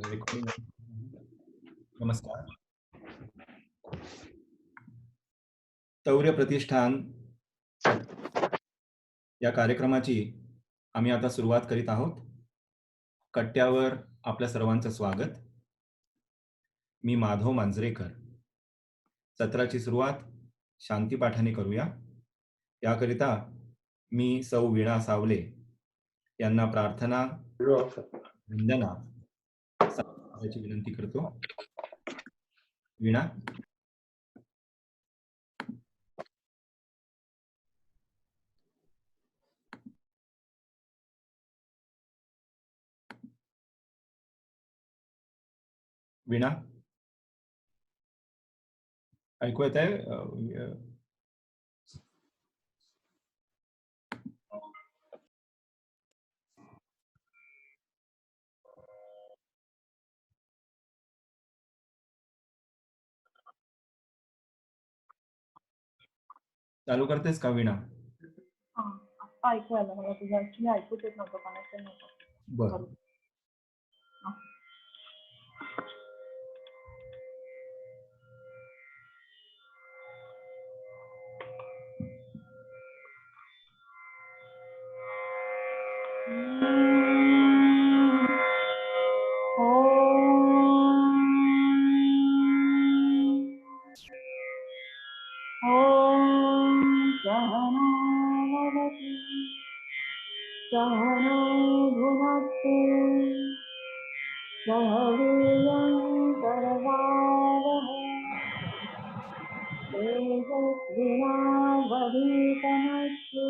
Recording. नमस्कार. तौर्य प्रतिष्ठान या कार्यक्रमाची आम्ही आता सुरुवात करीत आहोत. कट्ट्यावर आपल्या सर्वांचं स्वागत. मी माधव मांजरेकर. सत्राची सुरुवात शांतीपाठाने करूया. याकरिता मी सौ वीणा सावले यांना प्रार्थना वंदना सांगण्याची विनंती करतो. वीणा. वीणा ऐकू येत आहे? चालू करतेस का वीणा? ऐकू आलं मला तुझं. ऍक्च्युली ऐकूच येत नव्हतं, कनेक्शन नव्हतं. बरं. सहनो भुनक्तु सह वीर्यं करवावहै तेजस्विनावधीतमस्तु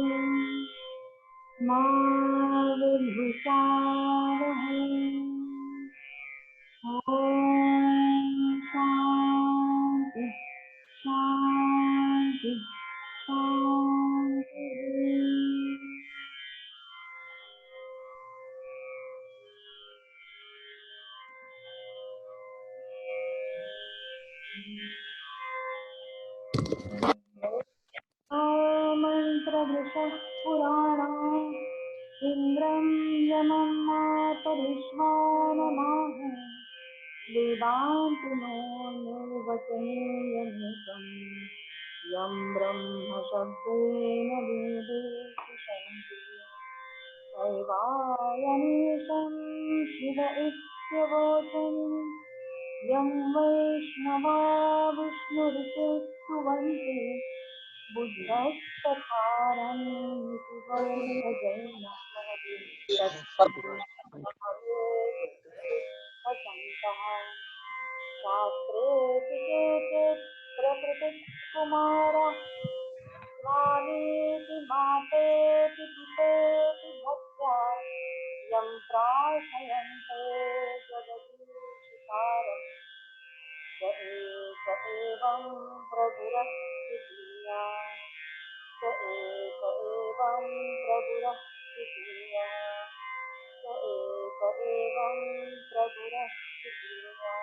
मा विद्विषावहै. ॐ शान्ति शान्ति शान्ति. मंत्रवृषः पुराणा इंद्रं यमं मातरिश्वानमाह वेदान्तिनो निर्वचनीयमेकं यं ब्रह्मशब्देन वेदेषु दैवायमीशं शिव इत्यवोचन् यं वैष्णवा विष्णुरिति स्तुवन्ति बुद्धस्तथारं शास्त्रोऽपि केचित् प्रकृतिकुमारः स्वामीति मातेति पितेति भक्त्या यं प्रार्थयन्ते जगदीशिकारम् स एक एवं प्रभुरः द्वितीया स एक एवं प्रभुरः द्वितीया स एक एवं प्रभुरः द्वितीया.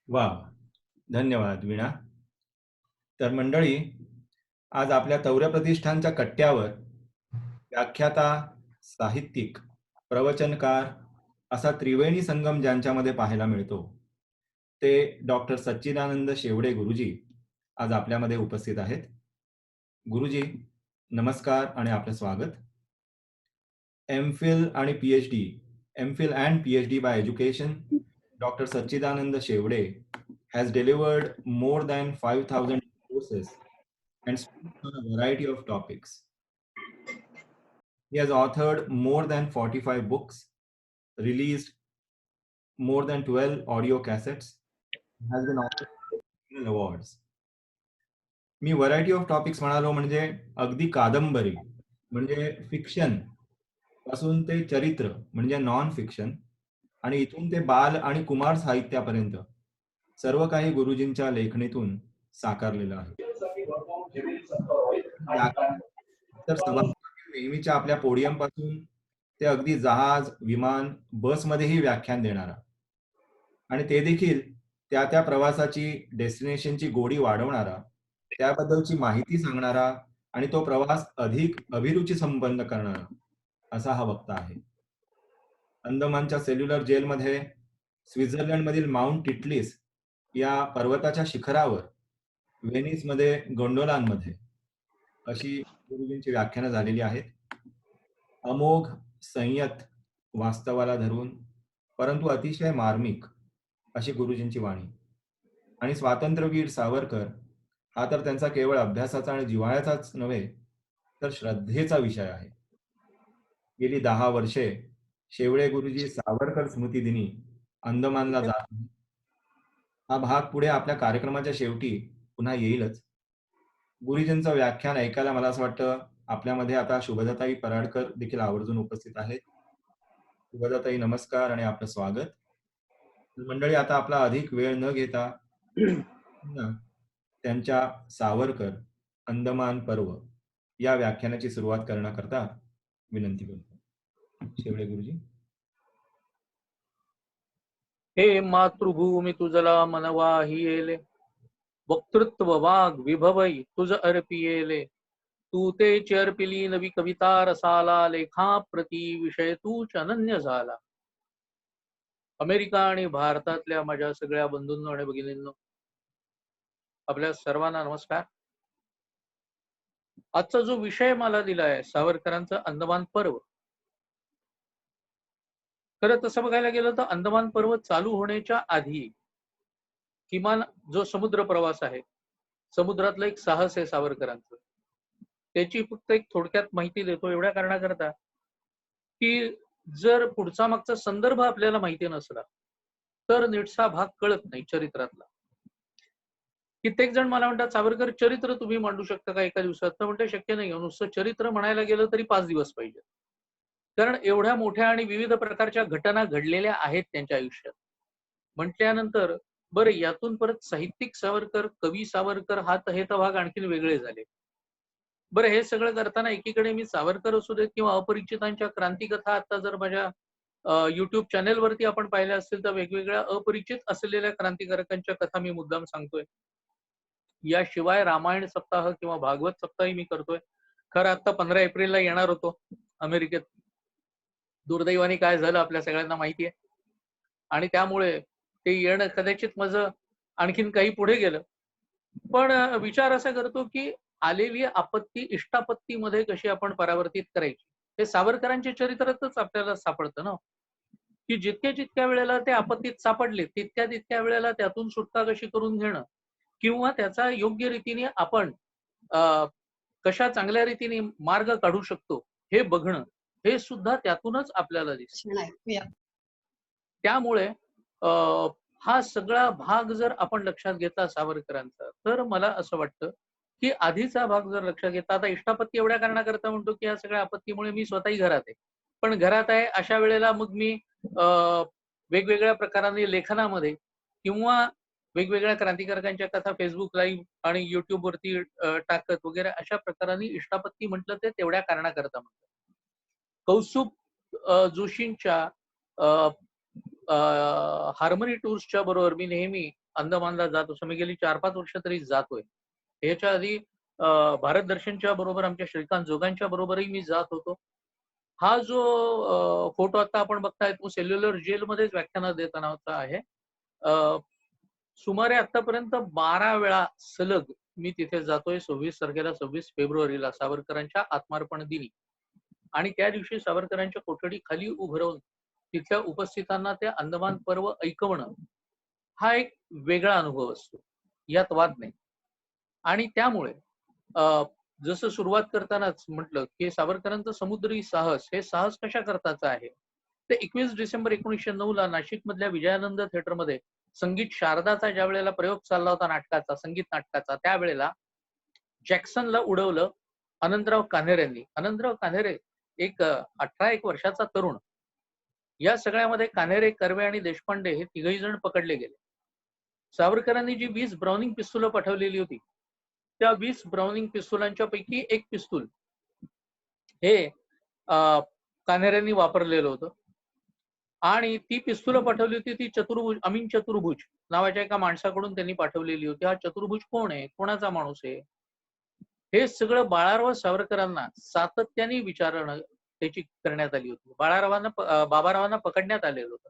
वा, धन्यवाद वीणा. तर मंडळी, आज आपल्या तौर्य प्रतिष्ठानच्या कट्ट्यावर व्याख्याता, साहित्यिक, प्रवचनकार असा त्रिवेणी संगम ज्यांच्यामध्ये पाहायला मिळतो ते डॉक्टर सच्चिदानंद शेवडे गुरुजी आज आपल्यामध्ये उपस्थित आहेत. गुरुजी नमस्कार आणि आपलं स्वागत. एमफिल आणि PhD, MPhil and PhD by education, Dr. Sacchidananda Shevde has delivered more than 5,000 courses and speaks on a variety of topics. He has authored more than 45 books, released more than 12 audio cassettes, and has been offered national awards. Me variety of topics म्हणालो म्हणजे अगदी कादंबरी म्हणजे fiction पासून ते चरित्र म्हणजे non fiction आणि इथून ते बाल आणि कुमार साहित्यापर्यंत सर्व काही गुरुजींच्या लेखणीतून साकारलेलं आहे. तर नेहमीच्या आपल्या पोडियम पासून ते अगदी जहाज, विमान, बसमध्येही व्याख्यान देणारा आणि ते देखील त्या त्या प्रवासाची डेस्टिनेशनची गोडी वाढवणारा, त्याबद्दलची माहिती सांगणारा आणि तो प्रवास अधिक अभिरुची संपन्न करणारा असा हा वक्ता आहे. अंदमानच्या सेल्युलर जेलमध्ये स्वित्झर्लंडमधील माउंट टिटलिस या पर्वताच्या शिखरावर, व्हेनिसमध्ये गोंडोलांमध्ये अशी गुरुजींची व्याख्यानं झालेली आहेत. अमोघ संयत वास्तवाला धरून परंतु अतिशय मार्मिक अशी गुरुजींची वाणी. आणि स्वातंत्र्यवीर सावरकर हा तर त्यांचा केवळ अभ्यासाचा आणि जिव्हाळ्याचाच नव्हे तर श्रद्धेचा विषय आहे. गेली 10 वर्षे शेवळे गुरुजी सावरकर स्मृतिदिनी अंदमानला जात आहेत. हा भाग पुढे आपल्या कार्यक्रमाच्या शेवटी पुन्हा येईलच. गुरुजींचं व्याख्यान ऐकायला मला असं वाटतं आपल्यामध्ये आता शुभदाताई पराडकर देखील आवर्जून उपस्थित आहेत. शुभदाताई नमस्कार आणि आपलं स्वागत. मंडळी, आता आपला अधिक वेळ न घेता त्यांच्या सावरकर अंदमान पर्व या व्याख्यानाची सुरुवात करण्याकरता विनंती करतो. शेवळे गुरुजी. हे मातृभूमी तुझला मनवाही येले, वक्तृत्व वाग विभवई तुझ अर्पियेले. तू ते अर्पिली नवी कविता रसाला, लेखा प्रती विषय तूच अनन्य झाला. अमेरिका आणि भारतातल्या माझ्या सगळ्या बंधूंनो आणि भगिनींनो, आपल्या सर्वांना नमस्कार. आजचा जो विषय मला दिलाय सावरकरांचं अंदमान पर्व, खरं तसं बघायला गेलं तर अंदमान पर्व चालू होण्याच्या आधी किमान जो समुद्र प्रवास आहे, समुद्रातलं एक साहस आहे सावरकरांचं, त्याची फक्त एक थोडक्यात माहिती देतो एवढ्या कारणाकरता की जर पुढचा मागचा संदर्भ आपल्याला माहिती नसला तर नीटसा भाग कळत नाही चरित्रातला. कित्येक जण मला म्हणतात सावरकर चरित्र तुम्ही मांडू शकता का एका दिवसात, तर म्हणते शक्य नाही. नुसतं चरित्र म्हणायला गेलं तरी 5 दिवस पाहिजे, कारण एवढ्या मोठ्या आणि विविध प्रकारच्या घटना घडलेल्या आहेत त्यांच्या आयुष्यात. म्हटल्यानंतर बरं, यातून परत साहित्यिक सावरकर, कवी सावरकर हा हे तर भाग आणखीन वेगळे झाले. बरं, हे सगळं करताना एकीकडे मी सावरकर असू देत किंवा अपरिचितांच्या क्रांतिकथा, आता जर माझ्या युट्यूब चॅनेलवरती आपण पाहिल्या असतील तर वेगवेगळ्या अपरिचित असलेल्या क्रांतिकारकांच्या कथा मी मुद्दाम सांगतोय. याशिवाय रामायण सप्ताह किंवा भागवत सप्ताही मी करतोय. खरं आता 15 एप्रिलला येणार होतो अमेरिकेत, दुर्दैवाने काय झालं आपल्या सगळ्यांना माहिती आहे, आणि त्यामुळे ते येणं कदाचित माझं आणखीन काही पुढे गेलं. पण विचार असा करतो की आलेली आपत्ती इष्टापत्तीमध्ये कशी आपण परावर्तित करायची, हे सावरकरांच्या चरित्रातच आपल्याला सापडतं ना, की जितक्या वेळेला ते आपत्तीत सापडले तितक्या वेळेला त्यातून सुटका कशी करून घेणं किंवा त्याचा योग्य रीतीने आपण कशा चांगल्या रीतीने मार्ग काढू शकतो हे बघणं, हे सुद्धा त्यातूनच आपल्याला दिसतं. त्यामुळे हा सगळा भाग जर आपण लक्षात घेतला सावरकरांचा, तर मला असं वाटतं की आधीचा भाग जर लक्षात घेतला, आता इष्टापत्ती एवढ्या कारणाकरता म्हणतो की या सगळ्या आपत्तीमुळे मी स्वतःही घरात आहे, पण घरात आहे अशा वेळेला मग मी वेगवेगळ्या प्रकाराने लेखनामध्ये किंवा वेगवेगळ्या क्रांतिकारकांच्या कथा फेसबुक लाईव्ह आणि युट्यूब वरती टाकत वगैरे अशा प्रकाराने इष्टापत्ती म्हटलं ते तेवढ्या कारणाकरता म्हणतात. कौस्तुभ जोशींच्या हार्मनी टूर्सच्या बरोबर मी नेहमी अंदमानला जात असतो. मी गेली 4-5 वर्ष तरी जातोय. ह्याच्या आधी भारत दर्शनच्या बरोबर आमच्या श्रीकांत जोगांच्या बरोबरही मी जात होतो. हा जो फोटो आता आपण बघताय तो सेल्युलर जेलमध्येच व्याख्यान देतानाचा आहे. सुमारे आतापर्यंत 12 वेळा सलग मी तिथे जातोय. 26 तारखेला 26 फेब्रुवारीला सावरकरांच्या आत्मार्पण दिनी, आणि त्या दिवशी सावरकरांच्या कोठडी खाली उभं राहून तिथल्या उपस्थितांना ते अंदमान पर्व ऐकवणं हा एक वेगळा अनुभव असतो, यात वाद नाही. आणि त्यामुळे जसं सुरुवात करतानाच म्हटलं की सावरकरांचं समुद्री साहस, हे साहस कशा करताचं आहे ते 21 डिसेंबर 1909 ला नाशिक मधल्या विजयानंद थिएटरमध्ये संगीत शारदाचा ज्या वेळेला प्रयोग चालला होता नाटकाचा, संगीत नाटकाचा, त्यावेळेला जॅक्सनला उडवलं अनंतराव कान्हेरेंनी. अनंतराव कान्हेरे एक 18-1 वर्षाचा तरुण. या सगळ्यामध्ये कान्हेरे, कर्वे आणि देशपांडे हे तिघही जण पकडले गेले. सावरकरांनी जी 20 ब्राउनिंग पिस्तुलं पाठवलेली होती, त्या 20 ब्राउनिंग पिस्तुलांच्या पैकी एक पिस्तूल हे कान्हेरेंनी वापरलेलं होतं, आणि ती पिस्तुलं पाठवली होती ती चतुर्भुज, अमीन चतुर्भुज नावाच्या एका माणसाकडून त्यांनी पाठवलेली होती. हा चतुर्भुज कोण आहे, कोणाचा माणूस आहे हे सगळं बाळाराव सावरकरांना सातत्याने विचारणं त्याची करण्यात आली होती. बाबारावांना पकडण्यात आलेलं होतं.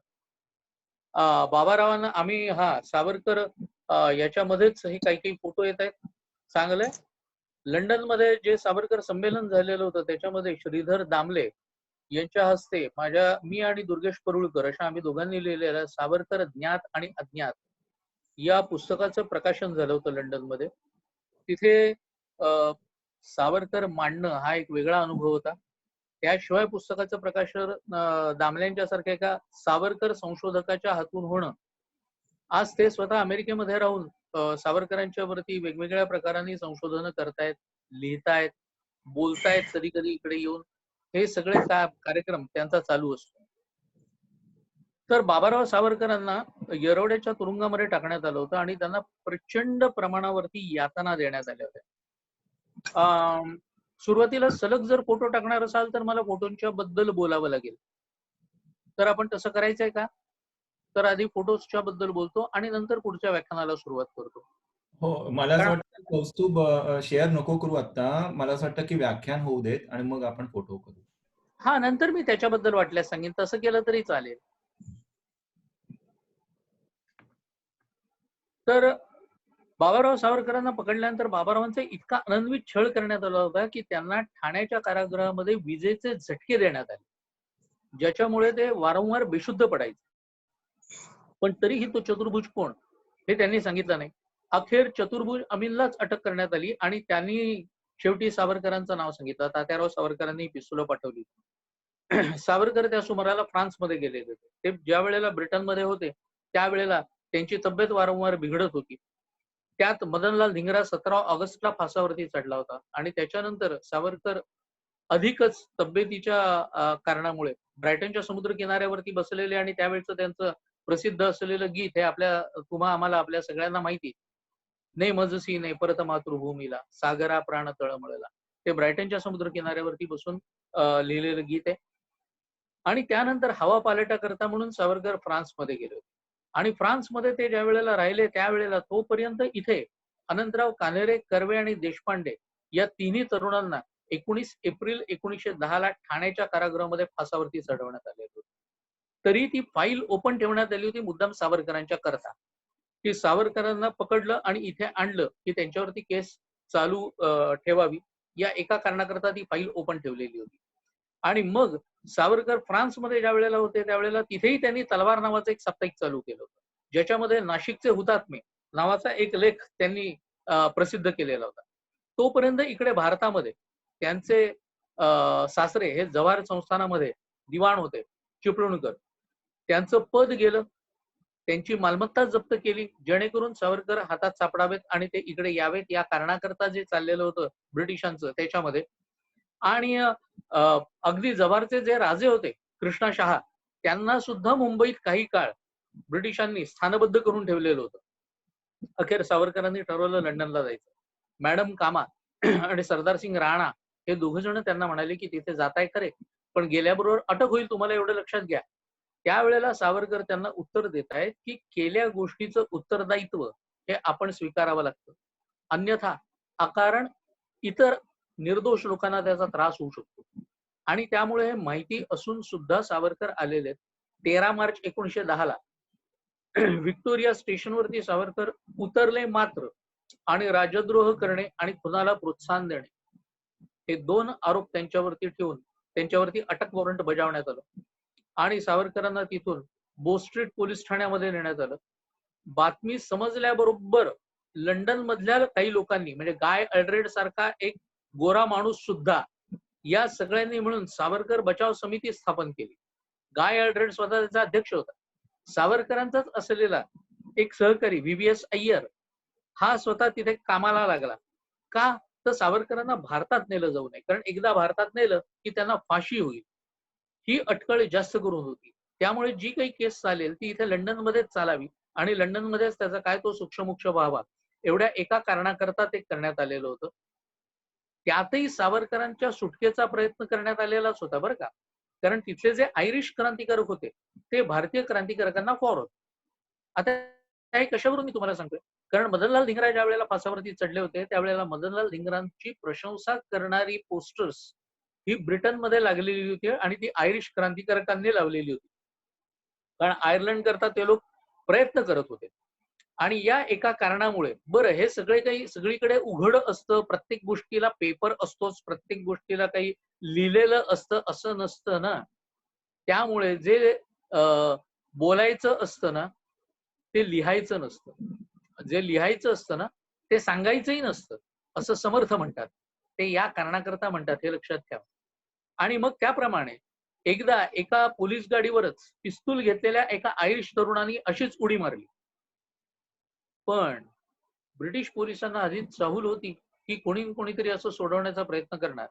बाबारावांना आम्ही सावरकर याच्यामध्येच हे काही काही फोटो येत आहेत. चांगलंय. लंडनमध्ये जे सावरकर संमेलन झालेलं होतं त्याच्यामध्ये श्रीधर दामले यांच्या हस्ते मी आणि दुर्गेश परुळकर अशा आम्ही दोघांनी लिहिलेलं सावरकर ज्ञात आणि अज्ञात या पुस्तकाचं प्रकाशन झालं होतं लंडनमध्ये. तिथे सावरकर मांडणं हा एक वेगळा अनुभव होता. त्याशिवाय पुस्तकाचं प्रकाशन दामल्यांच्या सारख्या एका सावरकर संशोधकाच्या हातून होणं, आज ते स्वतः अमेरिकेमध्ये राहून सावरकरांच्या वरती वेगवेगळ्या प्रकारांनी संशोधन करतायत, लिहितायत, बोलतायत, कधी कधी इकडे येऊन हे सगळे कार्यक्रम त्यांचा चालू असतो. तर बाबाराव सावरकरांना येरवड्याच्या तुरुंगामध्ये टाकण्यात आलं होतं आणि त्यांना प्रचंड प्रमाणावरती यातना देण्यात आल्या होत्या. सुरुवातीला सलग जर फोटो टाकणार असाल तर मला फोटोंच्या बद्दल बोलावं लागेल. तर आपण तसं करायचंय का? तर आधी फोटोजच्या बद्दल बोलतो आणि नंतर पुढच्या व्याख्यानाला सुरुवात करतो. हो, मला असं वाटतं कौस्तुभ शेअर नको करू आता. मला असं वाटतं की व्याख्यान होऊ देत आणि मग आपण फोटो करू. नंतर मी त्याच्याबद्दल वाटल्यास सांगेन. तसं केलं तरी चालेल. तर बाबाराव सावरकरांना पकडल्यानंतर बाबारावांचा इतका अनन्वित छळ करण्यात आला होता की त्यांना ठाण्याच्या कारागृहामध्ये विजेचे झटके देण्यात आले, ज्याच्यामुळे ते वारंवार बेशुद्ध पडायचे. पण तरीही तो चतुर्भुज कोण हे त्यांनी सांगितलं नाही. अखेर चतुर्भुज अमीनलाच अटक करण्यात आली आणि त्यांनी शेवटी सावरकरांचं नाव सांगितलं. तात्याराव सावरकरांनी पिस्तुलं पाठवली. सावरकर त्या सुमाराला फ्रान्समध्ये गेलेले होते. ते ज्या वेळेला ब्रिटनमध्ये होते त्यावेळेला त्यांची तब्येत वारंवार बिघडत होती. त्यात मदनलाल धिंगरा 17 ऑगस्टला फासावरती चढला होता आणि त्याच्यानंतर सावरकर अधिकच तब्येतीच्या कारणामुळे ब्रायटनच्या समुद्र किनाऱ्यावरती बसलेले आणि त्यावेळेचं त्यांचं प्रसिद्ध असलेलं गीत हे आम्हाला आपल्या सगळ्यांना माहिती, ने मजसी ने परत मातृभूमीला सागरा प्राण तळमळला, ते ब्रायटनच्या समुद्र किनाऱ्यावरती बसून लिहिलेलं गीत आहे. आणि त्यानंतर हवा पालटा करता म्हणून सावरकर फ्रान्समध्ये गेले होते आणि फ्रान्समध्ये ते ज्या वेळेला राहिले त्यावेळेला तोपर्यंत इथे अनंतराव कान्हेरे, कर्वे आणि देशपांडे या तिन्ही तरुणांना 19 एप्रिल 1910 ठाण्याच्या कारागृहामध्ये फासावरती चढवण्यात आले होते. तरी ती फाईल ओपन ठेवण्यात आली होती मुद्दाम सावरकरांच्या करता, की सावरकरांना पकडलं आणि इथे आणलं की त्यांच्यावरती केस चालू ठेवावी या एका कारणाकरता ती फाईल ओपन ठेवलेली होती. आणि मग सावरकर फ्रान्समध्ये ज्या वेळेला होते त्यावेळेला तिथेही त्यांनी तलवार नावाचं एक साप्ताहिक चालू केलं होतं, ज्याच्यामध्ये नाशिकचे हुतात्मे नावाचा एक लेख त्यांनी प्रसिद्ध केलेला होता. तोपर्यंत इकडे भारतामध्ये त्यांचे सासरे हे जव्हार संस्थानामध्ये दिवाण होते, चिपळूणकर. त्यांचं पद गेलं, त्यांची मालमत्ता जप्त केली जेणेकरून सावरकर हातात सापडावेत आणि ते इकडे यावेत या कारणाकरता जे चाललेलं होतं ब्रिटिशांचं त्याच्यामध्ये. आणि अगदी जव्हारचे जे राजे होते कृष्णा शहा, त्यांना सुद्धा मुंबईत काही काळ ब्रिटिशांनी स्थानबद्ध करून ठेवलेलं होतं. अखेर सावरकरांनी ठरवलं लंडनला जायचं. मॅडम कामा आणि सरदार सिंग राणा हे दोघ जण त्यांना म्हणाले की तिथे जाताय खरे, पण गेल्याबरोबर अटक होईल, तुम्हाला एवढं लक्षात घ्या. त्यावेळेला सावरकर त्यांना उत्तर देत आहेत की केल्या गोष्टीचं उत्तरदायित्व हे आपण स्वीकारावं लागतं, अन्यथा अकारण इतर निर्दोष लोकांना त्याचा त्रास होऊ शकतो. आणि त्यामुळे हे माहिती असून सुद्धा सावरकर आलेले. 13 मार्च 1910 व्हिक्टोरिया स्टेशनवरती सावरकर उतरले मात्र आणि राजद्रोह करणे आणि खुनाला प्रोत्साहन देणे हे 2 आरोप त्यांच्यावरती ठेवून त्यांच्यावरती अटक वॉरंट बजावण्यात आलं आणि सावरकरांना तिथून बोस्ट्रीट पोलीस ठाण्यामध्ये नेण्यात आलं. बातमी समजल्याबरोबर लंडन मधल्या काही लोकांनी म्हणजे गाय अल्ड्रेड सारखा एक गोरा माणूस सुद्धा या सगळ्यांनी मिळून सावरकर बचाव समिती स्थापन केली. गाय अल्ड्रेड स्वतः त्याचा अध्यक्ष होता. सावरकरांचाच असलेला एक सहकारी VVS अय्यर हा स्वतः तिथे कामाला लागला. का? तर सावरकरांना भारतात नेलं जाऊ नये, कारण एकदा भारतात नेलं की त्यांना फाशी होईल ही अटकळ जास्त करून होती. त्यामुळे जी काही केस चालेल ती इथे लंडनमध्येच चालावी आणि लंडनमध्येच त्याचा काय तो सूक्ष्मोक्ष व्हावा एवढ्या एका कारणाकरता ते करण्यात आलेलं होतं. त्यातही सावरकरांच्या सुटकेचा प्रयत्न करण्यात आलेलाच होता बरं का, कारण तिथले जे आयरिश क्रांतिकारक होते ते भारतीय क्रांतिकारकांना फॉर होते. आता हे कशावरून मी तुम्हाला सांगतोय, कारण मदनलाल धिंगरा ज्या वेळेला फासावरती चढले होते त्यावेळेला मदनलाल धिंगरांची प्रशंसा करणारी पोस्टर्स ही ब्रिटनमध्ये लागलेली होती आणि ती आयरिश क्रांतिकारकांनी लावलेली होती. कारण आयर्लंड करता ते लोक प्रयत्न करत होते. आणि या एका कारणामुळे बरं हे सगळे काही सगळीकडे उघड असतं, प्रत्येक गोष्टीला पेपर असतोच, प्रत्येक गोष्टीला काही लिहिलेलं असतं असं नसतं ना. त्यामुळे जे बोलायचं असतं ना ते लिहायचं नसतं, जे लिहायचं असतं ना ते सांगायचंही नसतं असं समर्थ म्हणतात. ते या कारणाकरता म्हणतात, हे लक्षात ठेवा. आणि मग त्याप्रमाणे एकदा एका पोलीस गाडीवरच पिस्तूल घेतलेल्या एका आयरिश तरुणाने अशीच उडी मारली. पण ब्रिटिश पोलिसांना आधीच चाहूल होती की कोणीतरी असं सोडवण्याचा प्रयत्न करणार.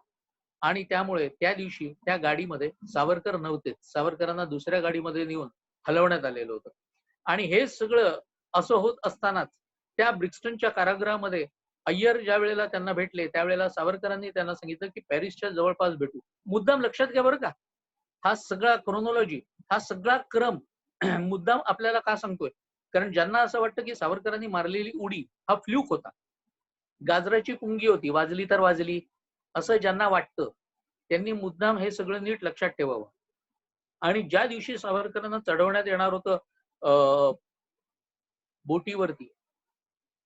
आणि त्यामुळे त्या दिवशी त्या गाडीमध्ये सावरकर नव्हतेच. सावरकरांना दुसऱ्या गाडीमध्ये नेऊन हलवण्यात आलेलं होतं. आणि हे सगळं असं होत असतानाच त्या ब्रिक्स्टनच्या कारागृहामध्ये अय्यर ज्या वेळेला त्यांना भेटले त्यावेळेला सावरकरांनी त्यांना सांगितलं की पॅरिसच्या जवळपास भेटू. मुद्दाम लक्षात घ्या बरं का, हा सगळा क्रोनॉलॉजी, हा सगळा क्रम मुद्दाम आपल्याला का सांगतोय, कारण ज्यांना असं वाटतं की सावरकरांनी मारलेली उडी हा फ्ल्यूक होता, गाजराची पुंगी होती, वाजली तर वाजली असं ज्यांना वाटतं त्यांनी मुद्दाम हे सगळं नीट लक्षात ठेवावं. आणि ज्या दिवशी सावरकरांना चढवण्यात येणार होतं बोटीवरती,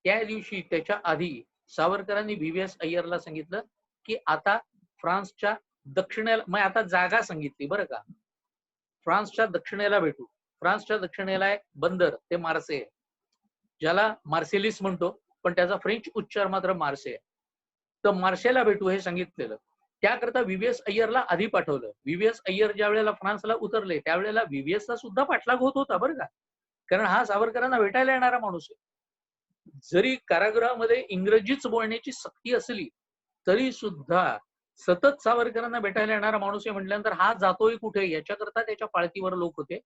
त्या दिवशी त्याच्या आधी सावरकरांनी व्हीव्हीएस अय्यरला सांगितलं की आता फ्रान्सच्या दक्षिणेला, मग आता जागा सांगितली बरं का, फ्रान्सच्या दक्षिणेला भेटू. फ्रान्सच्या दक्षिणेला आहे बंदर, ते मार्से, ज्याला मार्सेलिस म्हणतो पण त्याचा फ्रेंच उच्चार मात्र मार्से आहे. तर मार्सेला भेटू हे सांगितलेलं. त्याकरता व्हीव्हीएस अय्यरला आधी पाठवलं. व्हीव्हीएस अय्यर ज्या वेळेला फ्रान्सला उतरले त्यावेळेला व्हीव्हीएसचा सुद्धा पाठलाग होत होता बरं का, कारण हा सावरकरांना भेटायला येणारा माणूस आहे. जरी कारागृहामध्ये इंग्रजीच बोलण्याची सक्ती असली तरी सुद्धा सतत सावरकरांना भेटायला येणारा माणूस आहे म्हटल्यानंतर हा जातोय कुठे याच्याकरता त्याच्या पाळतीवर लोक होते.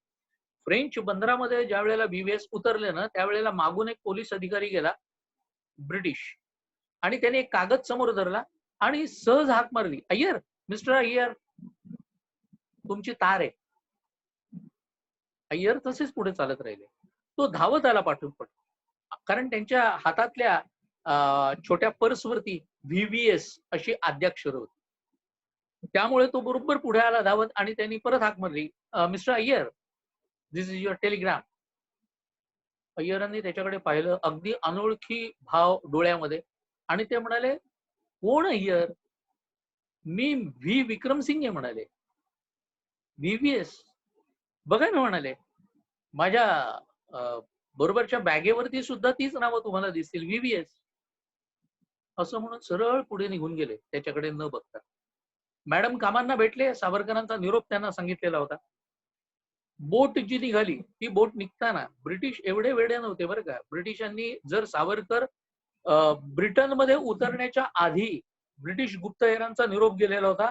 फ्रेंच बंदरामध्ये ज्या वेळेला व्हीव्हीएस उतरले ना त्यावेळेला मागून एक पोलीस अधिकारी गेला ब्रिटिश, आणि त्याने एक कागद समोर धरला आणि सहज हाक मारली, अय्यर, मिस्टर अय्यर, तुमची तार आहे. अय्यर तसेच पुढे चालत राहिले. तो धावत आला पाठून पण, कारण त्यांच्या हातातल्या छोट्या पर्सवरती व्हीव्हीएस अशी आद्याक्षर होती. त्यामुळे तो बरोबर पुढे आला धावत आणि त्यांनी परत हाक मारली, mister Iyer, this is your telegram. अय्यरांनी त्याच्याकडे पाहिलं, अगदी अनोळखी भाव डोळ्यामध्ये, आणि ते म्हणाले, कोण अय्यर? मी व्ही विक्रमसिंग म्हणाले. व्हीव्हीएस बघा ना म्हणाले, माझ्या बरोबरच्या बॅगेवरती सुद्धा तीच नावं तुम्हाला दिसतील, व्हीव्हीएस. असं म्हणून सरळ पुढे निघून गेले त्याच्याकडे न बघता. मॅडम कामांना भेटले, सावरकरांचा निरोप त्यांना सांगितलेला होता. बोट जी निघाली ती बोट निघताना ब्रिटिश एवढे वेडे नव्हते बरं का. ब्रिटिशांनी जर सावरकर ब्रिटनमध्ये उतरण्याच्या आधी ब्रिटिश गुप्तहेरांचा निरोप गेलेला होता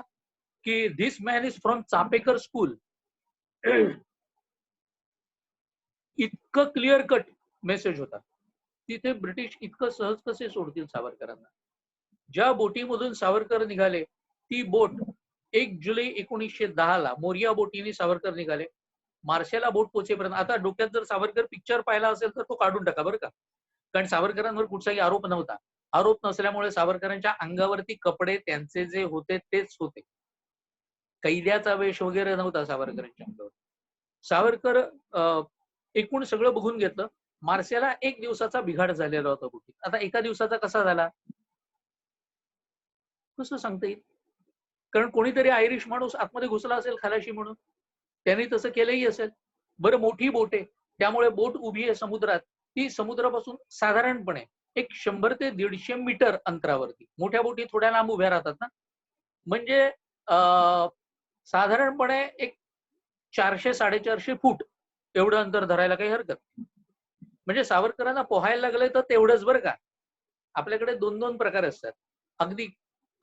की this man is from Chapekar school, इतकं क्लिअर कट मेसेज होता. तिथे ब्रिटिश इतकं सहज कसे सोडतील सावरकरांना. ज्या बोटीमधून सावरकर निघाले ती बोट 1 जुलै 1910 मोरिया बोटीने सावरकर निघाले. मार्शेला बोट पोचेपर्यंत, आता डोक्यात जर सावरकर पिक्चर पाहिला असेल तर तो काढून टाका बरं का, कारण सावरकरांवर कुठचाही आरोप नव्हता. आरोप नसल्यामुळे सावरकरांच्या अंगावरती कपडे त्यांचे जे होते तेच होते, कैद्याचा वेश वगैरे नव्हता सावरकरांच्या अंगावर. सावरकर एकूण सगळं बघून घेतलं. मार्सेला 1 दिवसाचा बिघाड झालेला होता बोटीत. आता एका दिवसाचा कसा झाला कसं सांगता येईल, कारण कोणीतरी आयरिश माणूस आतमध्ये घुसला असेल खलाशी म्हणून, त्यांनी तसं केलंही असेल. बरं, मोठी बोट आहे त्यामुळे बोट उभी आहे समुद्रात, ती समुद्रापासून साधारणपणे एक 100 ते 150 मीटर अंतरावरती. मोठ्या बोटी थोड्या लांब उभ्या राहतात ना, म्हणजे साधारणपणे एक 400-450 फूट एवढं अंतर धरायला काही हरकत नाही. म्हणजे सावरकरांना पोहायला लागले तर तेवढंच बरं का. आपल्याकडे 2-2 प्रकार असतात. अगदी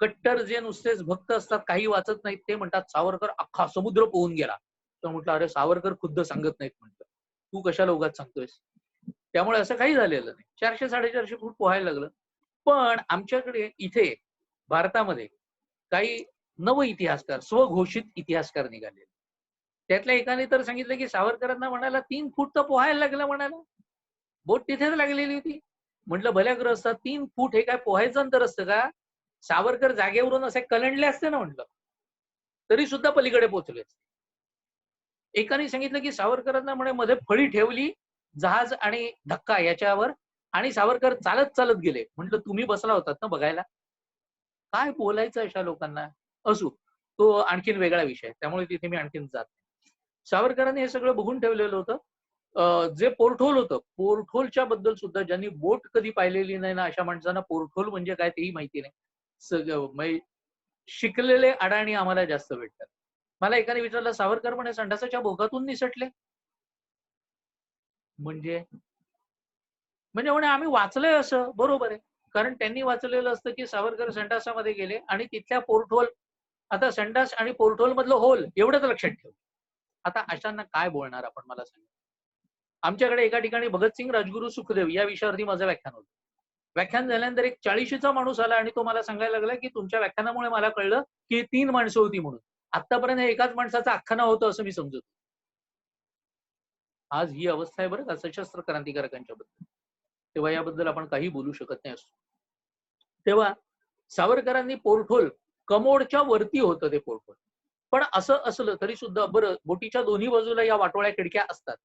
कट्टर जे नुसतेच भक्त असतात, काही वाचत नाहीत, ते म्हणतात सावरकर अख्खा समुद्र पोहून गेला. तर म्हटलं, अरे सावरकर खुद्द सांगत नाहीत, म्हटलं तू कशाला उगाच सांगतोयस. त्यामुळे असं काही झालेलं नाही. 400-450 फूट पोहायला लागलं. पण आमच्याकडे इथे भारतामध्ये काही नव इतिहासकार, स्वघोषित इतिहासकार निघाले. त्यातल्या एकाने तर सांगितलं की सावरकरांना म्हणाला 3 फूट तर पोहायला लागलं म्हणाला, बोट तिथेच लागलेली होती. म्हटलं भल्या ग्रस्ता 3 फूट हे काय पोहायचं अंतर असतं का? सावरकर जागेवरून असे कलंडले असते ना म्हटलं, तरी सुद्धा पलीकडे पोहोचले. एकाने सांगितलं की सावरकरांना म्हणे मध्ये फळी ठेवली जहाज आणि धक्का याच्यावर, आणि सावरकर चालत चालत गेले. म्हटलं तुम्ही बसला होतात ना बघायला, काय बोलायचं अशा लोकांना. असू, तो आणखीन वेगळा विषय, त्यामुळे तिथे मी आणखीन जात नाही. सावरकरांनी हे सगळं बघून ठेवलेलं होतं. जे पोर्टहोल होतं, पोर्टहोलच्या बद्दल सुद्धा ज्यांनी बोट कधी पाहिलेली नाही ना, अशा माणसांना पोर्टहोल म्हणजे काय तेही माहिती नाही. म्हणजे शिकलेले अडाणी आम्हाला जास्त भेटतात. मला एकाने विचारलं, सावरकर म्हणे संडासाच्या भोगातून निसटले म्हणजे म्हणजे म्हणे आम्ही वाचलंय असं. बरोबर आहे, कारण त्यांनी वाचलेलं असतं की सावरकर संडासामध्ये गेले आणि तिथल्या पोर्टहोल, आता संडास आणि पोर्टहोल मधलं होल एवढंच लक्षात ठेव. आता अशांना काय बोलणार आपण, मला सांगा. आमच्याकडे एका ठिकाणी भगतसिंग, राजगुरू, सुखदेव या विषयावरती माझं व्याख्यान होतं. व्याख्यान झाल्यानंतर एक 40शीचा माणूस आला आणि तो मला सांगायला लागला की तुमच्या व्याख्यानामुळे मला कळलं की 3 माणसं होती म्हणून. आतापर्यंत एकाच माणसाचं अख्खं नाव होतं असं मी समजत. आज ही अवस्था आहे बरं का सशस्त्र क्रांतिकारकांच्या बद्दल. तेव्हा याबद्दल आपण काही बोलू शकत नाही असतो. तेव्हा सावरकरांनी पोर्टहोल, कमोडच्या वरती होतं ते पोर्टहोल. पण असं असलं तरी सुद्धा बरं, बोटीच्या दोन्ही बाजूला या वाटोळ्या खिडक्या असतात.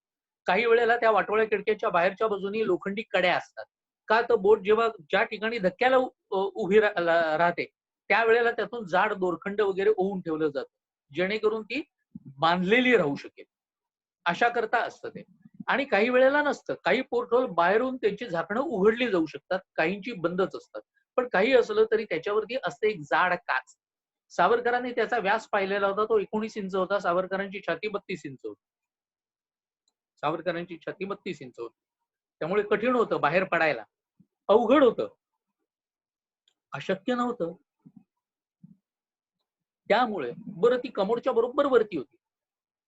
काही वेळेला त्या वाटोळ्या खिडक्याच्या बाहेरच्या बाजूनी लोखंडी कड्या असतात. का तर बोट जेव्हा ज्या ठिकाणी धक्क्याला उभी राहते त्यावेळेला त्यातून जाड दोरखंड वगैरे ओवून ठेवलं जातं, जेणेकरून ती बांधलेली राहू शकेल. अशा करता असतं ते. आणि काही वेळेला नसतं. काही पोर्टहोल बाहेरून त्यांची झाकणं उघडली जाऊ शकतात, काहींची बंदच असतात. पण काही असलं तरी त्याच्यावरती असते एक जाड काच. सावरकरांनी त्याचा व्यास पाहिलेला होता, तो 19 इंच होता. सावरकरांची छाती 32 इंच होती. सावरकरांची छाती 32 इंच होती. त्यामुळे कठीण होतं बाहेर पडायला, अवघड होतं, अशक्य नव्हतं. त्यामुळे बरं ती कमोडच्या बरोबर वरती होती.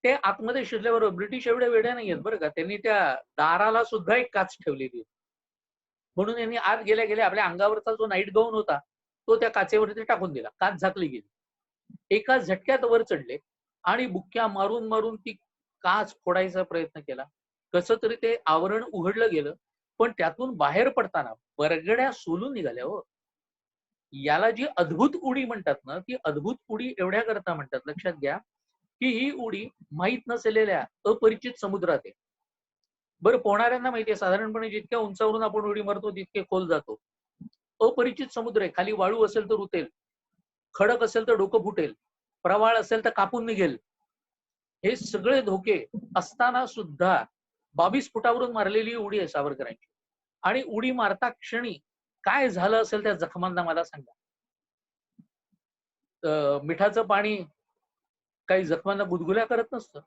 ते आतमध्ये शिरल्यावर ब्रिटिश एवढे वेडे नाही आहेत बरं का, त्यांनी त्या दाराला सुद्धा एक काच ठेवलेली होती. म्हणून यांनी आत गेल्या गेल्या आपल्या अंगावरचा जो नाईट गाऊन होता तो त्या काचेवरती टाकून दिला. काच झाकली गेली. एका झटक्यात वर चढले आणि बुक्क्या मारून मारून ती काच फोडायचा प्रयत्न केला. कसं तरी ते आवरण उघडलं गेलं, पण त्यातून बाहेर पडताना बरगड्या सोलून निघाल्या. हो, याला जी अद्भुत उडी म्हणतात ना, ती अद्भुत उडी एवढ्या करता म्हणतात, लक्षात घ्या की ही उडी माहीत नसलेल्या अपरिचित समुद्रात आहे. बरं, पोहणाऱ्यांना माहितीये साधारणपणे जितक्या उंचावरून आपण उडी मारतो तितके खोल जातो. अपरिचित समुद्र आहे, खाली वाळू असेल तर उतेल, खडक असेल तर डोकं फुटेल, प्रवाळ असेल तर कापून निघेल. हे सगळे धोके असताना सुद्धा 22 फुटावरून मारलेली उडी आहे सावरकरांची. आणि उडी मारता क्षणी काय झालं असेल त्या जखमांना मला सांगा. मिठाचं पाणी काही जखमांना गुदगुल्या करत नसतं.